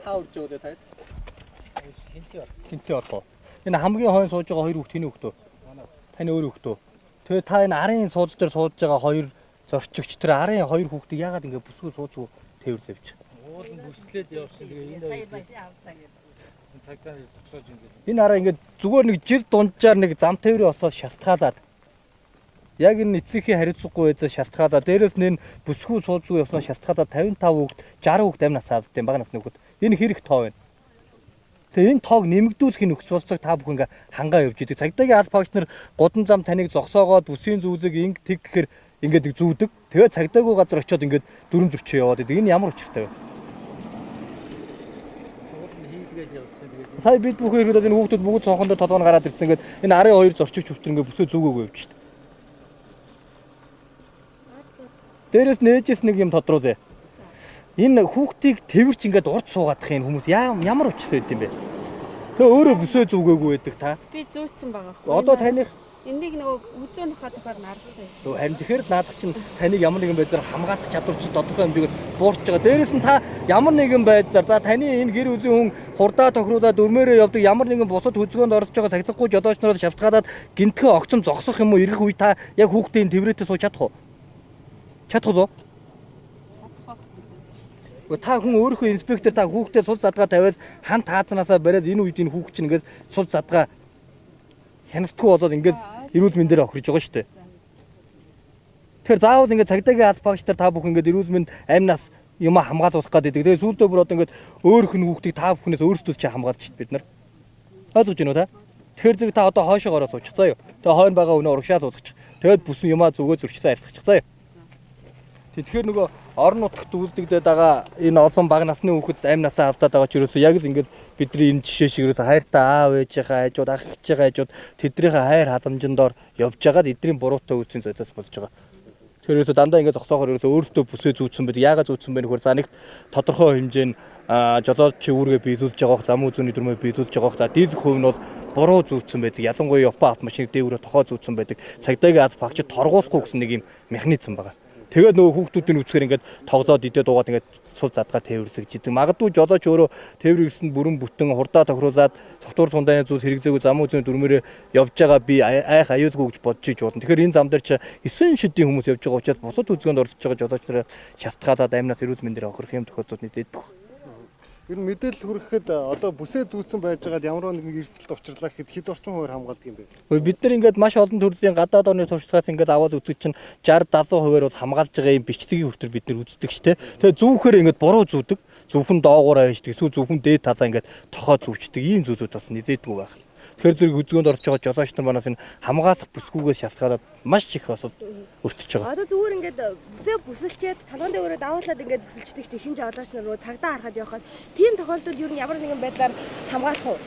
[SPEAKER 4] Та урж байгаа таад. Хинтээ орох. Энэ хамгийн хойно сууж байгаа хоёр хүүхд таны хүүхдөө. Таны өөр хүүхдөө. Тэгээ та энэ арын сууз дээр сууж байгаа хоёр зорчигч тэр арын хоёр хүүхдийг яагаад ингэ бүсгүй суудгүй тээвэр завьж.
[SPEAKER 8] Уул нь бүслээд явсан. Тэгээ энэ цагтаа зогсоож ингээд.
[SPEAKER 4] Энэ араа ингээд зүгээр нэг жил дунджаар нэг зам тээврийн осоос шалтгаалаад яг энэ эцсийнхээ хариуцлагагүй байдлаар шалтгаалаад дээрээс нь бүсгүй суудгүй явснаа шалтгаалаад 55 хүүхд 60 хүүхд амь насаад тийм бага насны хүүхд. Энэ хэрэг тоо байна. Тэгээ энэ тоог нэмэгдүүлэхин нөхц болцоог та бүхэн ингээ хангаа явж идэг. Цагдаагийн аль багш нар гудан зам таныг зогсоогоод бүсийн зүүзэг инг тэг гэхээр ингээд нэг зүүдэг. Тэгээ цагдаагүй газар очиод ингээд дүрм зөрчөө яваад идэг. Энэ ямар учиртай вэ? Сая бид бүхэн ирэхэд энэ хүүхдүүд бүгд цонхондоо толгойн гараад ирсэн ингээд энэ арын хоёр зорчигч хүртэл ингээд бүсээ зүгөөгүй явж шít. Дээрээс нээжээс нэг юм тодруулъя. Энэ хүүхдийг тэрч ингээд урд суугаадах юм хүмүүс ямар учиртай байд юм бэ? Тэгээ өөрөө бүсээ зүгээгүй байдаг та.
[SPEAKER 6] Би зүүцсэн байгаа.
[SPEAKER 4] Одоо таних
[SPEAKER 6] энийг нөгөө үзөө нөхөд тухаар наадчихсан.
[SPEAKER 4] зөв харин тэгэхээр наадах чинь таныг ямар нэгэн байдлаар хамгаалах чадвар чи тодорхой хэмжээгээр буурч байгаа. Дээрээс нь та ямар нэгэн байдлаар за таны энэ гэр бүлийн хүн хурдаа тохируулаад өрмөөрөө явдаг ямар нэгэн бусад хөдөлгөөнд оролцож байгаа сахилгагүй жолоочноор шалтгаалаад гинтгэн огцом зогсох юм уу ирэх үе та яг хүүхдийн тэврээтэй сууж чадах уу? Чадах уу? Та хүн өөрийнхөө инспектор та хүүхдээ сул задгаа тавиад хан таацнаасаа бариад энэ үед энэ хүүхд чинь ингээд сул задгаа хяналтгүй болоод ингээд эрүүл мэндээр охирж байгаа шүү дээ. Тэгэхээр заавал ингээд цагдаагийн аль багш нар та бүхэн ингээд эрүүл мэнд амь нас юм хамгаалуулах гэдэг. Тэгээ сүүлдээ бүр одоо ингээд өөрөх нь хүүхдийг та бүхнээс өөрсдөө чи хамгаалж шít бид нар. Ойлгож байна уу та? Тэгэхээр зэрэг та одоо хойшоогоороо суучих заа юу. Тэгээ хойно байгаа өнөө урагшаа суучих. Тэгээд бүсэн юмаа зүгөө зөрчсөн арилгачих заа юу. Тэгэхээр нөгөө орон нутагт үйлдэгдээд байгаа энэ олон бага насны хүүхэд амь насаа алдаад байгаа ч ерөөсөө яг л ингээд бидний энэ жишээ шиг ерөөсөө хайртай аав ээжийнхээ хажууд ах ээжийнхээ хажууд тэднийхээ хайр халамжиндор явж байгаад эдний буруутай үйлсийн зозиос болж байгаа. Тэгэхээр ерөөсөө дандаа ингээд зогсоохоор ерөөсөө өөртөө бүсээ зүүцсэн байдаг. Яагаад зүүцсэн бэ нөхөр за нэгт тодорхой хэмжээнд жолооч үүргээ биелүүлж байгаах зам үзүүний дүрмээ биелүүлж байгаах за дизель хувь нь бол буруу зүүцсэн байдаг. Ялангуяа Япон автомашиныг дээгүүрээ тохоо зүүцсэн байдаг. Цагдаагийн аль багчид торгуулахгүй гэсэн нэг юм механизм байгаа. Тэгээд нөгөө хүүхдүүдийн үсгээр ингээд тоглоод идээд дуугаад ингээд сул задгаа тээвэрлэж идэг. Магадгүй жолооч өөрөө тээвэрлсэн бүрэн бүтэн хурдаа тохируулаад цогтуур сундааны зүйлс хэрэглээгүй зам үзүүний дүрмээрээ явж байгаа би айх аюулгүй гэж бодож иж болно. Тэгэхээр энэ зам дээр чи 9 шидийн хүмүүс явж байгаа учраас бусад үзгөөнд оролцож байгаа жолооч нараа шалтгаалаад амнаас эрүүл мэндээр охирох юм тохиолдлууд нийтэд бүх.
[SPEAKER 1] Ер нь мэдээлэл хүрэхэд одоо бүсээ зүүцсэн байжгаад ямар нэгэн эрсдэлд учрлаа гэхэд хэд орчим хувиар хамгаалдаг юм бэ?
[SPEAKER 4] Бид нар ингээд маш олон төрлийн гадаад орны туршлагаас ингээд аваад үзэх чинь 60-70% хувиар бол хамгаалж байгаа юм бичгийн хүртэл бид нар үздэг ч тийм. Тэгээ зүүхээр ингээд буруу зүүдэг. Зөвхөн доогуур хайждаг. Эсвэл зөвхөн дээд талаа ингээд тохоо зүүчдэг. Ийм зүйлүүд бас нэлээдгүй байх. Тэгэхээр зэрэг үзгөөнд орж байгаа жолооч нар манаас энэ хамгаалах бүсгүйгээс шалтгаалаад маш их бас өртөж байгаа.
[SPEAKER 6] Одоо зүгээр ингээд бүсээ бүсэлчээд талбан дээрээ давуулаад ингээд бүсэлчдэг чинь хин жолооч нар руу цагдаа харахад явхад тийм тохиолдолд юу ямар нэгэн байдлаар хамгаалах уу?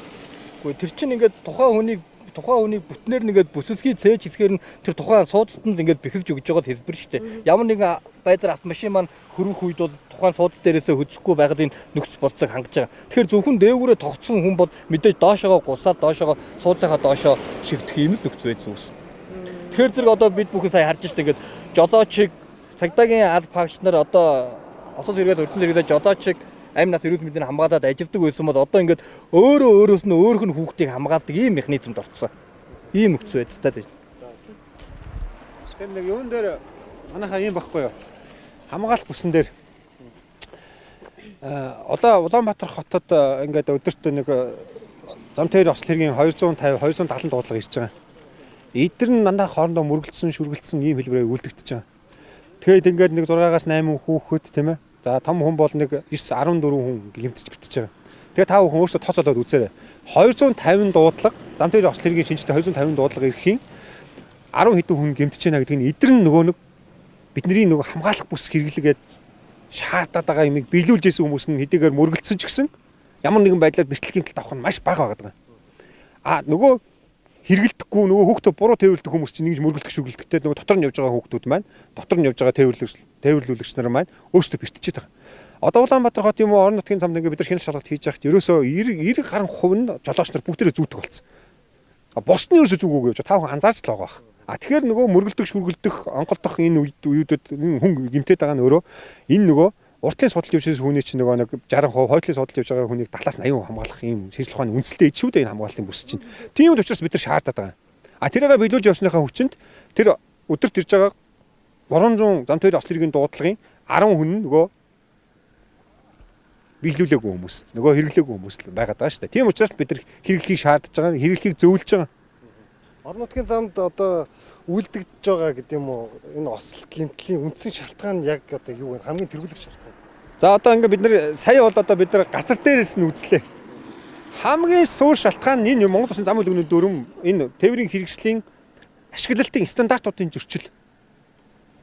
[SPEAKER 4] Гэхдээ тэр чинь ингээд тухайн хүний бүтнээр нэгээд бүсэлхий цээж хэсгээр нь тэр тухайн суудалтанд ингээд бэхэлж өгж байгаа хэлбэр шүү дээ. Ямар нэгэн байдлаар автомашин маань хөрвөх үед бол тухайн суудал дээрээсээ хөдлөхгүй байгаад энэ нөхц болцоог хангаж байгаа. Тэгэхээр зөвхөн дээгүүрээ тогтсон хүн бол мэдээж доошоогоо гусаад доошоогоо суудлынхаа доошоо шигдэх юм л нөхц байсан үс. Тэгэхээр зэрэг одоо бид бүхэн сая харж штэ ингээд жолоочийг цагдаагийн аль багш нар одоо осол хэрэгэл өртөл хэрэглээ жолоочийг амь нас эрүүл мэндийг хамгаалаад ажилдаг байсан бол одоо ингээд өөрөөс нь өөрөх нь хүүхдийг хамгаалдаг ийм механизмд орцсон. Ийм нөхц байдалтай л.
[SPEAKER 2] Тэр нэг юун дээр манайхаа ийм байхгүй юу? Хамгаалах бүсэн дээр одоо Улаанбаатар хотод ингээд өдөрт нэг зам тээр осол хэргийн 250 270 дуудлага ирж байгаа. Эдгээр нь дандаа хоорондоо мөргөлдсөн шүргэлдсэн ийм хэлбэрээр үлдэгдэж байгаа. Тэгэхээр ингээд нэг 6-аас 8 хүүхэд тийм ээ. За том хүн бол нэг 9 14 хүн гэмтэж битэж байгаа. Тэгээ та бүхэн өөрсдөө тооцоолоод үзээрэй. 250 дуудлага зам тээр осол хэргийн шинжтэй 250 дуудлага ирэхийн 10 хэдэн хүн гэмтэж байна гэдэг нь эдгээр нь нөгөө нэг бидний нөгөө хамгаалах бүс хэрэглэгээд шаардаад байгаа юмыг биелүүлж ирсэн хүмүүс нь хэдийгээр мөргөлдсөн ч гэсэн ямар нэгэн байдлаар бэрхтэлхийн талд авах нь маш бага байгаа. Нөгөө хэрэгэлдэхгүй нөгөө хүүхдээ буруу тээвэрлдэг хүмүүс чинь нэгж мөргөлдөх шүглэлттэй нөгөө дотор нь явж байгаа хүүхдүүд маань дотор нь явж байгаа тээвэрлүүлэгч нар маань өөрсдөө бэртчихэд байгаа. Одоо Улаанбаатар хот юм уу орон нутгийн замд ингээд бид нар хяналт шалгалт хийж байхад ерөөсөө 90 гаруй хувь нь жолооч нар бүгдээрээ зүүдэг болсон. Босд нь ерөөсөө зүгөөгүй явж та бүхэн анзаарч л байгаа. Тэгэхээр нөгөө мөргөлдөх шүргэлдэх онголдох энэ үеүүдэд хүн гимтээд байгаа нь өөрөө энэ нөгөө уртлын судалж явж хүний чинь нөгөө нэг 60%, хойдлын судалж явж байгаа хүнийг 70-80% хамгаалах юм шинжилгээ ухааны үндэслэлтэй ичүүд энэ хамгаалтын бүс чинь. Тийм л учраас бид нар шаардаад байгаа. А тэрийгээ биелүүлж явсныхаа хүчинд тэр өдөрт ирж байгаа 300 зам төвийн ослын иргэний дуудлагын 10 хүн нь нөгөө биелүүлээгүй хүмүүс, нөгөө хэрэглээгүй хүмүүс л байгаад байгаа шүү дээ. Тийм учраас бид нар хэрэглэхийг шаардж байгаа, хэрэглэхийг зөвлөж байгаа.
[SPEAKER 1] Орон нутгийн замд одоо үлдэгдэж байгаа гэдэг юм уу? Энэ осол гэмтлийн үндсэн шалтгаан нь яг одоо юу вэ? Хамгийн тэргүүлэх шалтгаан.
[SPEAKER 2] За одоо ингээд бид нар сая бол одоо бид нар газар дээрээс нь үзлээ. Хамгийн суур шалтгаан нь энэ Монгол Улсын зам үйлгүүний дүрм энэ тээврийн хэрэгслийн ашиглалтын стандартуудын зөрчил.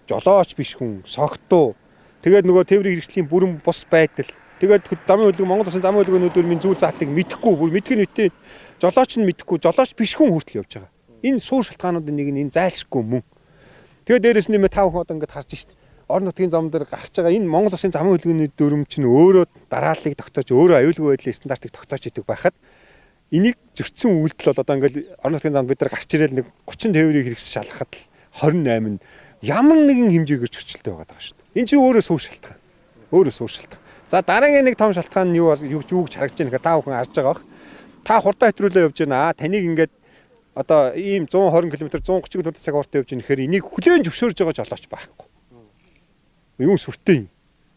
[SPEAKER 2] Жолооч биш хүн, согтуу. Тэгээд нөгөө тээврийн хэрэгслийн бүрэн бус байдал. Тэгээд замын үйлгэн Монгол Улсын зам үйлгүүний дүрмийн зүй заатыг мэдэхгүй, бүр мэдхийн үтээ жолооч нь мэдэхгүй, жолооч биш хүн хүртэл явж байгаа. Энэ суур шалтгаануудын нэг нь энэ зайлшгүй мөн. Тэгээд дээрэс нэмээ тав хүн одоо ингээд харж шít. Орон нутгийн зам дээр гарч байгаа энэ Монгол Улсын зам үйлгүүний дүрм чинь өөрөө дарааллыг тогтоож, өөрөө аюулгүй байдлын стандартыг тогтоож идэг байхад энийг зөрчсөн үйлдэл бол одоо ингээд орон нутгийн замд бид нар гарч ирэл нэг 30 тээврийг хэрэгс шалгахад л 28 нь ямар нэгэн хэмжээгээр зөрчилтэй байгаа даа шүү дээ. Энэ чинь өөрөө суур шалтгаан. Өөрөө суур шалтгаан. За дараагийн нэг том шалтгаан нь юу гэж харагдаж байна гэхээр та бүхэн харж байгаа бах. Та хурдан хэтрүүлээ явж байна. Таныг ингээд одоо ийм 120 км 130 км/цаг хугацаатай явж байгаа гэхээр энийг хүлээн зөвшөөрж байгаа жолооч байхгүй. Юу сүртэй юм.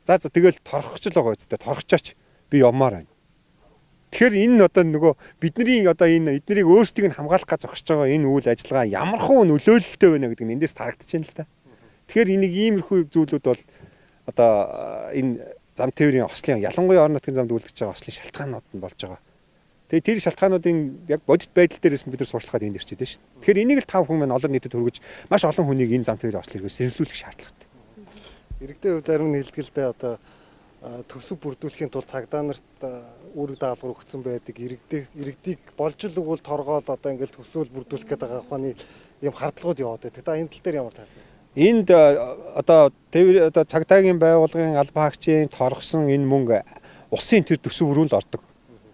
[SPEAKER 2] За тэгэл торхогч л байгаа үстэй. Торхочооч би явмаар байна. Тэгэхээр энэ одоо нөгөө бидний одоо энэ эднэрийг өөрсдийг нь хамгаалах гэж зогсож байгаа энэ үйл ажиллагаа ямархуу нөлөөлөлттэй байна гэдэг нь эндээс тарагдаж байна л да. Тэгэхээр энийг иймэрхүү зүйлүүд бол одоо энэ зам тээврийн ослын ялангуяа орон нутгийн замд үйлдэж байгаа ослын шалтгаанууд нь болж байгаа. Тэгээ тэр шалтгаануудын яг бодит байдал дээрээс нь бид нар сурчлахад энд ирчээд байна шүү дээ. Тэгэхээр энийг л 5 хүн маань олон нийтэд хүргэж маш олон хүнийг энэ зам тээврийн ослыг сэргийлүүлэх шаардлагатай.
[SPEAKER 1] Иргэдийн хувьд зарим нь хэлгэлдээ одоо төсөв бүрдүүлэхийн тулд цагдаа нарт үүрэг даалгавар өгсөн байдаг. Иргэдийг болж л өгвөл торгоод одоо ингээл төсөөл бүрдүүлэх гэдэг байгаа ухааны юм хардлагууд яваад байдаг. Та энэ тал дээр ямар тайлбар?
[SPEAKER 2] Энд одоо тээвэр одоо цагдаагийн байгууллагын албан хаагчийн торгосон энэ мөнгө улсын тэр төсөв рүү л ордог.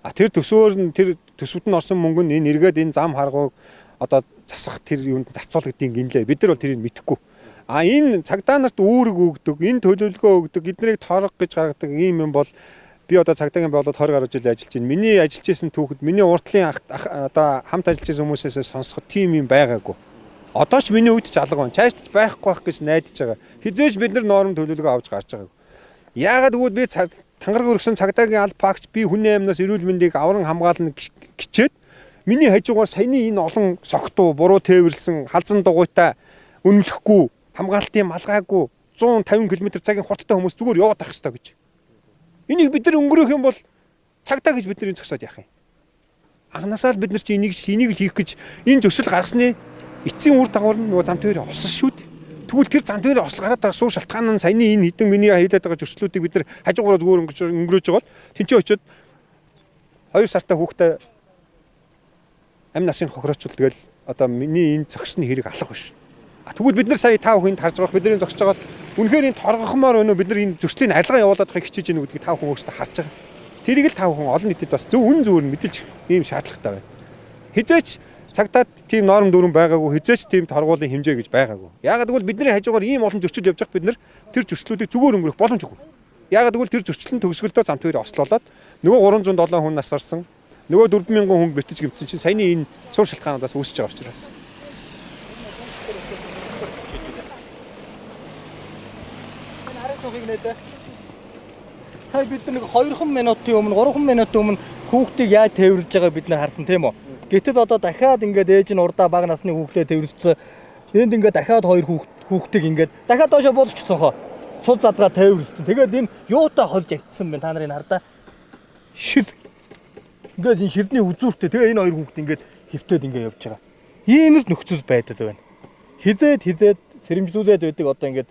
[SPEAKER 2] А тэр төсвөөр нь тэр төсвөд нь орсон мөнгө нь энэ эргээд энэ зам харгууг одоо засах тэр юунд зарцуул гэдгийг гинлээ. Бид нар бол тэрийг мэдэхгүй. А энэ цагдаа нарт үүрэг өгдөг, энэ төлөвлөгөө өгдөг, эднийг торго гэж гаргадаг ийм юм бол би одоо цагдаагийн байгууллагад 20 гаруй жил ажиллаж байна. Миний ажиллаж исэн түүхэд миний уртлын одоо хамт ажиллаж исэн хүмүүсээс сонсоход тийм юм байгаагүй. Одоо ч миний үед ч алга байна. Цаашдч байхгүй байх гэж найдаж байгаа. Хизээж бид нар норм төлөвлөгөө авч гарч байгаагүй. Яагаад гэвэл би тангараг өргөсөн цагдаагийн алба хаагч би хүний амнаас эрүүл мэндийг авран хамгаална гिचээд миний хажуугаар саяны энэ олон согтуу, буруу тээвэрлсэн, халзан дугуйтай үнэлэхгүй, хамгаалтын малгайгүй 150 км/цагийн хурдтай хүмүүс зүгээр яваад байх хэрэгтэй гэж. Энийг бид нар өнгөрөөх юм бол цагдаа гэж бидний зогсоод яах юм. Анхнаасаа л бид нар чи энийг л хийх гэж энэ зөрчил гаргасны эцсийн үр дагавар нь нөгөө зам тээврийн осол шүү дээ. Тэгвэл тэр зам тээврийн осол гараад байгаа суур шалтгаан нь саяны энэ хэдэн миний хийлээд байгаа зөрчлүүдийг бид нар хажуугаараа зүгээр өнгөрөөж байгаа бол тэнцээ очиод 2 сартаа хүүхдээ амь насны хохироочвол тэгэл одоо миний энэ зогсны хэрэг алга биш. Тэгвэл бид нар сая 5 хүнд харж байгаа бидний зогсож байгаа үнэхээр энэ торгохмоор өнөө бид нар энэ зөрчлийн арилгаа явуулаад байхыг хичээж гэнэ гэдгийг 5 хүн өөрсдөө харж байгаа. Тэрийг л 5 хүн олон нийтэд бас зөв үн зөвөр мэдэлж ийм шаардлагатай байна. Хизээч цагдаад тийм норм дүрм байгаагүй, хизээч тийм торгуулийн хэмжээ гэж байгаагүй. Яагаад гэвэл бидний хажуугаар ийм олон зөрчил явж байгаа бид нар тэр зөрчлүүдийг зүгээр өнгөрөх боломжгүй. Яагаад гэвэл тэр зөрчлөлтөнд төгсгөлдөө зам тээврийн ослолоод нөгөө 307 хүн нас орсон, нөгөө 4000 хүн бэлтэж гэмтсэн чинь саяны энэ суур шалтгаануудаас үүсэж байгаа учраас.
[SPEAKER 4] Сая бид нэг 2 минутын өмнө 3 минутын өмнө хүүхдийг яаж тээвэрлж байгааг бид нар харсан тийм үү. Гэтэл одоо дахиад ингээд ээж нь урдаа бага насны хүүхдээ тээвэрлсэн. Энд ингээд дахиад 2 хүүхдийг ингээд дахиад доошоо болгочихсон хоо. Цуд задгаа тээвэрлсэн. Тэгээд энэ юутай холж ярьцсан байна та нарын хардаа. Шил. Ингээд энэ ширдний үзүүртэй. Тэгээ энэ 2 хүүхд ингээд хөвтөөд ингээд явж байгаа. Ийм л нөхцөл байдал байна. Хизээд сэрэмжлүүлээд байдаг одоо ингээд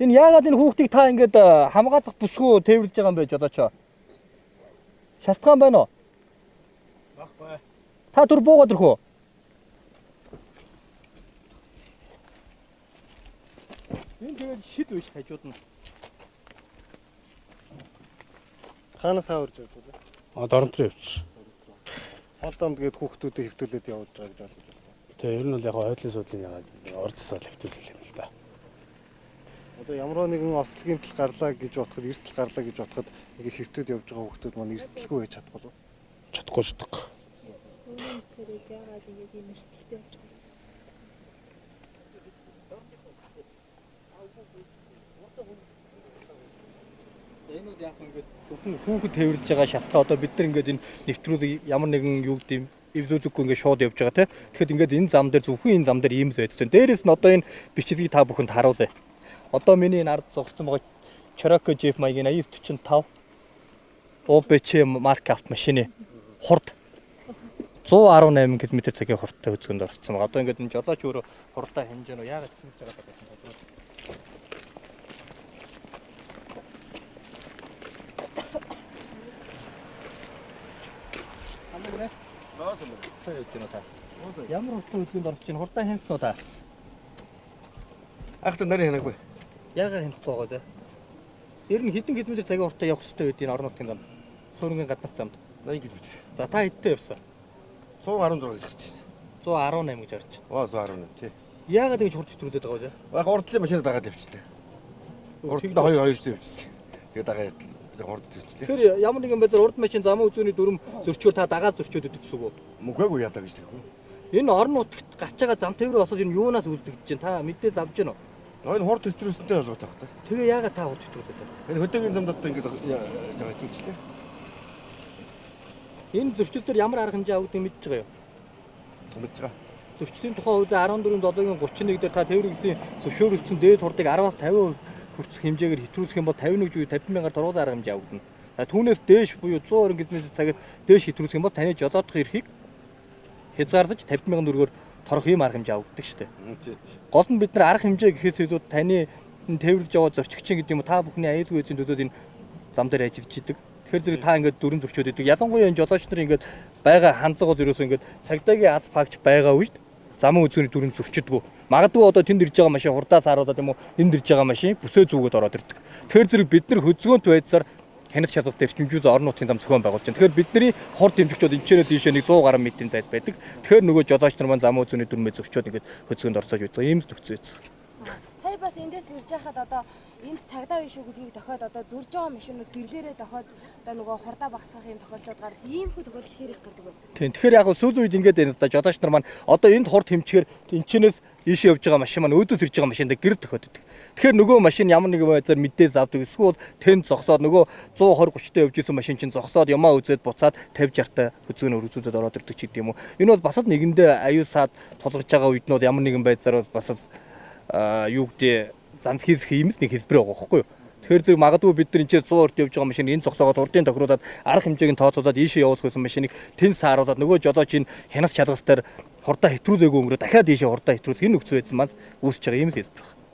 [SPEAKER 4] энэ яагаад энэ хүүхдийг та ингээд хамгаалах бүсгүй тээвэрлж байгаа юм бэ жолооч? Шалтгаан байна уу? Баггүй. Та түр буугаад ирэх үү? Энэ тэгээд шид биш хажууд нь.
[SPEAKER 1] Хаанаас аварж явж байна?
[SPEAKER 10] Дорнтроо явчих.
[SPEAKER 1] Хол замд гээд хүүхдүүдийг хөвтүүлээд явуулж байгаа гэж ойлгож байна.
[SPEAKER 10] Тэгээ ер нь бол яг хойдлын судлын ягаад орд засаал хөвтүүлсэн юм л да.
[SPEAKER 1] Одоо ямар нэгэн ослогийн тал гарлаа гэж бодоход, эрсдэл гарлаа гэж бодоход ингээ хэвтүүд явж байгаа хүмүүс маань эрсдэлгүй байж чадахгүй юу?
[SPEAKER 3] Чадахгүй шүү дээ.
[SPEAKER 6] Өнөө цэрэж яагаад ингэж юм эрсдэлтэй болж байгаа.
[SPEAKER 4] Энүүд яг ингээд бүхэн хүүхэд тээвэрлж байгаа шалтгаан одоо бид нар ингээд энэ нэвтрүүлэг ямар нэгэн юу гэдэг юм эвзүүзэггүй ингээд шууд явж байгаа те. Тэгэхэд ингээд энэ зам дээр зөвхөн энэ зам дээр ийм л байдаг. Дээрээс нь одоо энэ бичлэгийг та бүхэнд харуулъя. Одоо миний энэ ард зогссон байгаа Cherokee Jeep маягийн 8945 ОБЧ марк автомашины хурд 118 км/цагийн хурдтай хөзгөнд орсон байгаа. Одоо ингээд энэ жолооч өөрөө хурдаа хянаж байна уу? Яагаад хийж байгаа юм бэ? Ямар хурдан хөзгөнд орж чинь хурдаа хянсан уу та?
[SPEAKER 7] Ахта нарийн хянаагүй.
[SPEAKER 4] Яагаад хянахгүй байгаа вэ? Ер нь хэдэн км цагийн хурдтай явах хэрэгтэй байдгийг орон нутгийн зам. Суурингийн гаднах замд.
[SPEAKER 7] 80 км.
[SPEAKER 4] За та хэдтэй явсан?
[SPEAKER 7] 116 гэж гарч байна.
[SPEAKER 4] 118 гэж орж чинь.
[SPEAKER 7] 118 тий.
[SPEAKER 4] Яагаад ингэж хурд хэтрүүлээд байгаа вэ?
[SPEAKER 7] Яг урдлын машинаа дагаад явчихлаа. Урдтаа 2 явчихсан. Тэгээ дагаад хурд хэвчлээ.
[SPEAKER 4] Тэгэхээр ямар нэгэн байдлаар урд машин замын үзүүний дүрм зөрчөөр та дагаад зөрчөөд өгдөг гэсэн үг үү?
[SPEAKER 7] Мөгөөгүй ялаа гэж тэгвэл.
[SPEAKER 4] Энэ орон нутагт гарч байгаа зам тээврийн осол энэ юунаас үлдэгдэж чинь та мэдээд авч гэнэ үү?
[SPEAKER 7] Энэ хурд хэтрүүлсэнтэй холбоотой баг та.
[SPEAKER 4] Тэгээ яагаад та хурд хэтрүүлээд байна?
[SPEAKER 7] Энэ хөдөөгийн замд одоо ингэ жагаад явчихлаа.
[SPEAKER 4] Энэ зөрчил дээр ямар арга хэмжээ авагдгийг мэдж байгаа юу?
[SPEAKER 7] Мэдж байгаа.
[SPEAKER 4] Зөрчлийн тухай хуулийн 14-7-гийн 31 дээр та тээврийн зөвшөөрөгдсөн дээд хурдыг 10-аас 50% хүртэх хэмжээгээр хэтрүүлэх юм бол 51 жив 50 мянгаар торгуулсан арга хэмжээ авагдана. Түүнээс дээш буюу 120 км/цагаас дээш хэтрүүлэх юм бол таны жолоодох эрхийг хязгаарлаж 50 мянган төгрөгөөр торох юм арга хэмжээ авагддаг шүү дээ. Гол нь бид нар арга хэмжээ гэхээс илүү таны тээвэрлж яваа зорчигчин гэдэг юм та бүхний аюулгүй эзэн төлөөд энэ зам дээр ажиллаж идэг. Тэгэхээр зэрэг та ингээд дүрэн зөрчөөд идэг. Ялангуяа энэ жолооч нар ингээд байгаа ханцгууд ерөөсөө ингээд цагдаагийн аз пагч байгаа үед замын үзүүний дүрэн зөрчидгүү. Магадгүй одоо тэнд ирж байгаа машин хурдаас харуулаад юм уу энд ирж байгаа машин бүсээ зүгээд ороод ирдэг. Тэгэхээр зэрэг бид нар хөдөлгөөнт байдлаар хянах шалгалт эрчимжүүлэх орон нутгийн зам зохион байгуулж байна. Тэгэхээр бидний хурд хэмжигчид энэчнээ тийшээ нэг 100 гаруй метрийн зайд байдаг. Тэгэхээр нөгөө жолооч нар маань замын үзүүний дүрмээ зөрчөөд ингээд хөдөлгөөнд орцоож байдаг. Ийм л нөхцөл байдал.
[SPEAKER 6] Сая бас эндээс ирж байхад одоо энд цагдаа биш үү гэдгийг дохиод одоо зурж байгаа машинууд гэрлээрээ дохиод одоо нөгөө хурдаа багасгах юм тохиолдлууд гарч иймэрхүү тохиолдол хэрэг гардаг байна.
[SPEAKER 4] Тийм. Тэгэхээр яг сүүлийн үед ингээд байна. Одоо жолооч нар маань одоо энд хурд хэмчгээр энэчнээс ийшээ явж байгаа машин маань өөдөөс ирж байгаа машиндаа гэрэл тохиоддаг. Тэгэхээр нөгөө машин ямар нэгэн байдлаар мэдээж авдаг. Эсвэл тэнд зогсоод нөгөө 120-30-тай явж исэн машин чинь зогсоод ямаа үзээд буцаад 50-60-тай хөзгөөнө өргөзүүлээд ороод ирдэг ч гэдэг юм уу. Энэ бол бас л нэгэндээ аюулсаад тулгарч байгаа үеднүүд ямар нэгэн байдлаар бас юу гэдэг занц хийх юмс нэг хэлбэр байгаа байхгүй юу. Тэгэхээр зэрэг магадгүй бид нар энэ 100 орд явж байгаа машин энэ зогсоогоод хурдын тохируулаад арга хэмжээг нь тооцоолоод ийшээ явуулах байсан машиныг тэнс сааруулаад нөгөө жолооч энэ хянас чадгалтаар хурдаа хэтрүүлээгүй өнгөрөө дахиад ийшээ хурдаа хэтрүүлэх энэ нөхцөл байдал маань үүсэж байгаа юм л хэлбэр байна.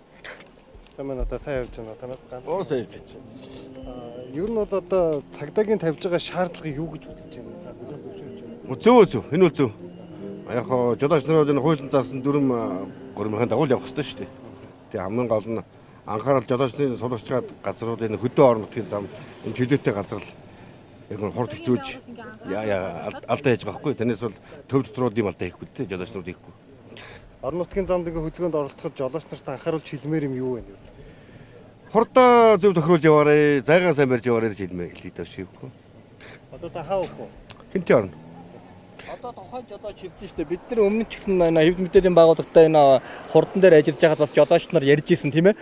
[SPEAKER 1] За манай одоо сайн явж байна. Танаас ганц.
[SPEAKER 7] Сайн явж байна.
[SPEAKER 1] Ер нь бол одоо цагдаагийн тавьж байгаа шаардлагыг юу гэж үзэж байна? Та бүхэн зөвшөөрч байна.
[SPEAKER 7] Зөв. Энэ бол зөв. Яг жолооч нарууд энэ хуулийн заасан дүрм гурмынхаа дагуу явах хэрэгтэй шүү дээ. Тэгээ хамгийн гол нь анхаарал жолоочны сулгаж байгаа газрууд энэ хөдөө орон нутгийн зам энэ чөлөөтэй газар л яг нь хурд хэвчүүлж алдаа хийж байгаа хгүй. Танаас бол төв дотруудын алдаа хийхгүй дээ жолоочнууд хийхгүй.
[SPEAKER 1] Орон нутгийн замд ингээ хөдөлгөөнд оролцоход жолооч нарт анхааруулж хэлмээр юм юу вэ?
[SPEAKER 7] Хурдаа зөв тохируулж яваарай, зайгаа сайн барьж яваарай гэж хэлээд байгаа шивгүй.
[SPEAKER 1] Одоо та хаа вэ?
[SPEAKER 7] Хинтээ орно.
[SPEAKER 4] Одоо тухайн жолооч хэлсэн шүү дээ. Бид нар өмнө ч гэсэн хэвлэл мэдээллийн байгууллагатай энэ хурдан дээр ажиллаж байхад бас жолооч нар ярьж исэн тийм ээ.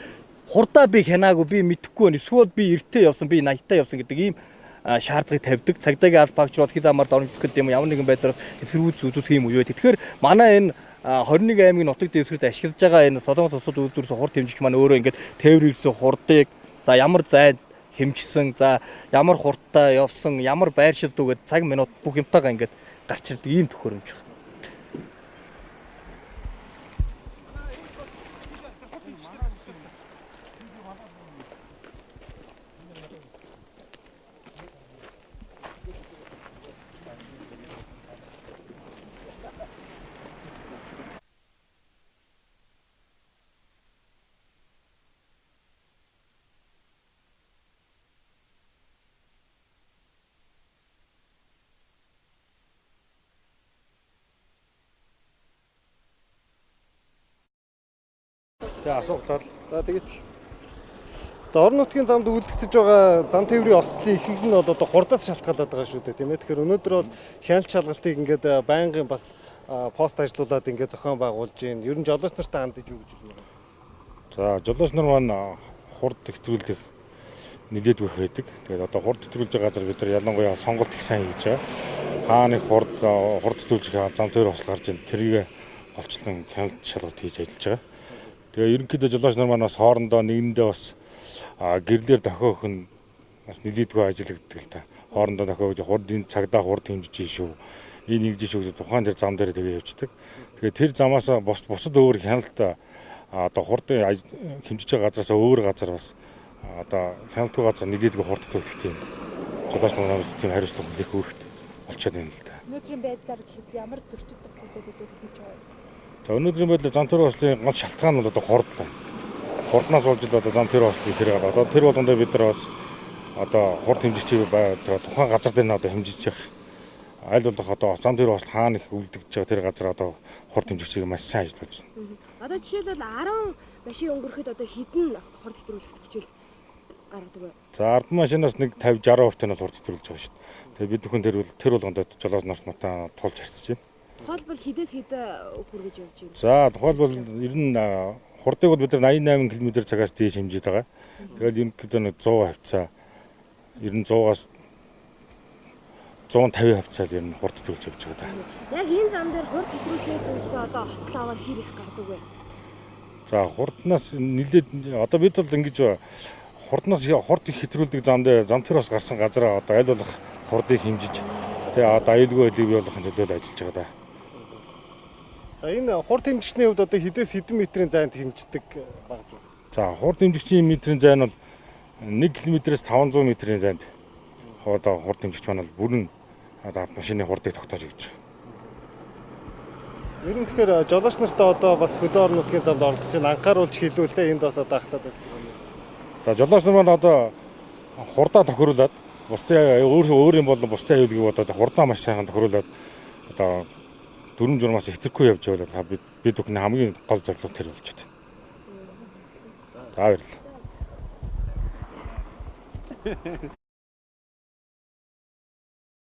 [SPEAKER 4] Хурдаа би хянаагүй, би мэдэхгүй байна. Эсвэл би эртээ явсан, би 80-таа явсан гэдэг ийм шаардлагыг тавьдаг. Цагдаагийн аль багч бол хэд амаар дормжих гэдэг юм ямар нэгэн байдлаар эсэргүүц үзүүлэх юм уу вэ? Тэгэхээр манай энэ 21 аймгийн нутаг дэвсгэрт ашиглаж байгаа энэ Солонгос улсад үйлдвэрлэсэн хурд хэмжигч маань өөрөө ингээд тээврийгсэн хурдыг за ямар зайд хэмжсэн, за ямар хурдтай явсан, ямар байршилд үгээд цаг минут бүх юмтайгаа ингээд гарч ирдэг ийм төхөөрөмж байна.
[SPEAKER 1] За асуултаар. За тэгээд За орон нутгийн замд үлдэгдэж байгаа зам тээврийн ослын ихэнх нь бол одоо хурдаас шалтгаалаад байгаа шүү дээ тийм ээ. Тэгэхээр өнөөдөр бол хяналт шалгалтыг ингээд байнгын бас пост ажиллуулад ингээд зохион байгуулж байна. Ер нь жолооч нартай хандаж юу гэж хэлнэ?
[SPEAKER 5] За жолооч нар маань хурд хэвтрүүлэх нэлээд их байдаг. Тэгээд одоо хурд хэвтрүүлж байгаа газар бид нар ялангуяа сонголт их сайн хийж байгаа. Хааны хурд хэвтрүүлж байгаа зам тээврийн осол гарч ийн тэрийг голчлон хяналт шалгалт хийж ажиллаж байгаа. Тэгээ ерөнхийдөө жолооч нар маань бас хоорондоо нэгэндээ бас гэрлэр дохиох нь бас нэлээдгүй ажилладаг л та. Хоорондоо дохиогч хурдын цагдаа хурд хэмжиж шүү. Энэ ингэж шүү гэдэг тухайн тэр зам дээр тэгээ явждаг. Тэгээ тэр замаас бусад өөр хяналт одоо хурдын хэмжиж байгаа газараас өөр газар бас одоо хяналтгүй газар нэлээдгүй хурд төлөх тийм жолооч нар тийм хариуцлага хүлээх үүрэгтэй болчиход байна л да.
[SPEAKER 6] Өнөөдрийн байдлаар гэхэд ямар зөрчил тохиолдол хэлж байгаа юм?
[SPEAKER 5] За өнөөдрийн байдлаар зам тээврийн ослын гол шалтгаан нь одоо хурдлаа. Хурднаас болж л одоо зам тээврийн ослыг хэрэглээд одоо тэр болгондоо бид нар бас одоо хурд хэмжигчийг тухайн газар дээр нь одоо хэмжиж явах. Аль болох одоо зам тээврийн осол хаана их үлдэгдэж байгаа тэр газар одоо хурд хэмжигчийг маш сайн ажиллаж байна.
[SPEAKER 6] Одоо жишээлбэл 10 машин өнгөрөхөд одоо хэдэн хурд хэвтрүүлэх хүчил гаргадаг вэ?
[SPEAKER 5] За 10 машинаас нэг 50-60% нь бол хурд хэвтрүүлж байгаа шүү дээ. Тэгээ бид бүхэн тэр болгондоо жолооч нарт мутаа тулж харьцаж байна.
[SPEAKER 6] Тухайлбал хідээс хэд хүргэж явж байна?
[SPEAKER 5] За тухайлбал ер нь хурдыг бол бид нар 88 км/цагаас дээш хэмжиж байгаа. Тэгэл ерөнхийдөө 100 хавцаа ер нь 100-аас 150 хавцаа л ер нь хурд төлж явж байгаа да.
[SPEAKER 6] Яг энэ зам дээр хурд хэвтрүүлэхээс үлдсэн одоо осол аваад хэр их гардаг вэ?
[SPEAKER 5] За хурднаас нэлээд одоо бид бол ингэж хурднаас хурд их хэвтрүүлдэг зам дээр зам тэр бас гарсан газараа одоо аль болох хурдыг хэмжиж тэгээ одоо аюулгүй байдлыг бий болгохын төлөө ажиллаж байгаа да.
[SPEAKER 1] За энэ хурд хэмжигчний хувьд одоо хэдээс хэдэн метрийн зайд хэмждэг багж байна?
[SPEAKER 5] За хурд хэмжигчийн метрийн зай нь бол 1 км-с 500 метрийн зайд одоо хурд хэмжигч маань бол бүрэн одоо машины хурдыг тогтоож өгч байгаа.
[SPEAKER 1] Ер нь тэгэхээр жолооч нартай одоо бас хөдөө орон нутгийн замд оролцож байна. Анхааруулж хэлүүлээ энд бас одоо ахлаад байна.
[SPEAKER 5] За жолооч нар маань одоо хурдаа тохируулаад бусдын өөр юм бол бусдын аюулгүй бодоод хурдаа маш сайхан тохируулаад одоо дүрм журмаас хэтрэхгүй явж байвал бид бүхний хамгийн гол зорилго тэр болж байна. За баярлалаа.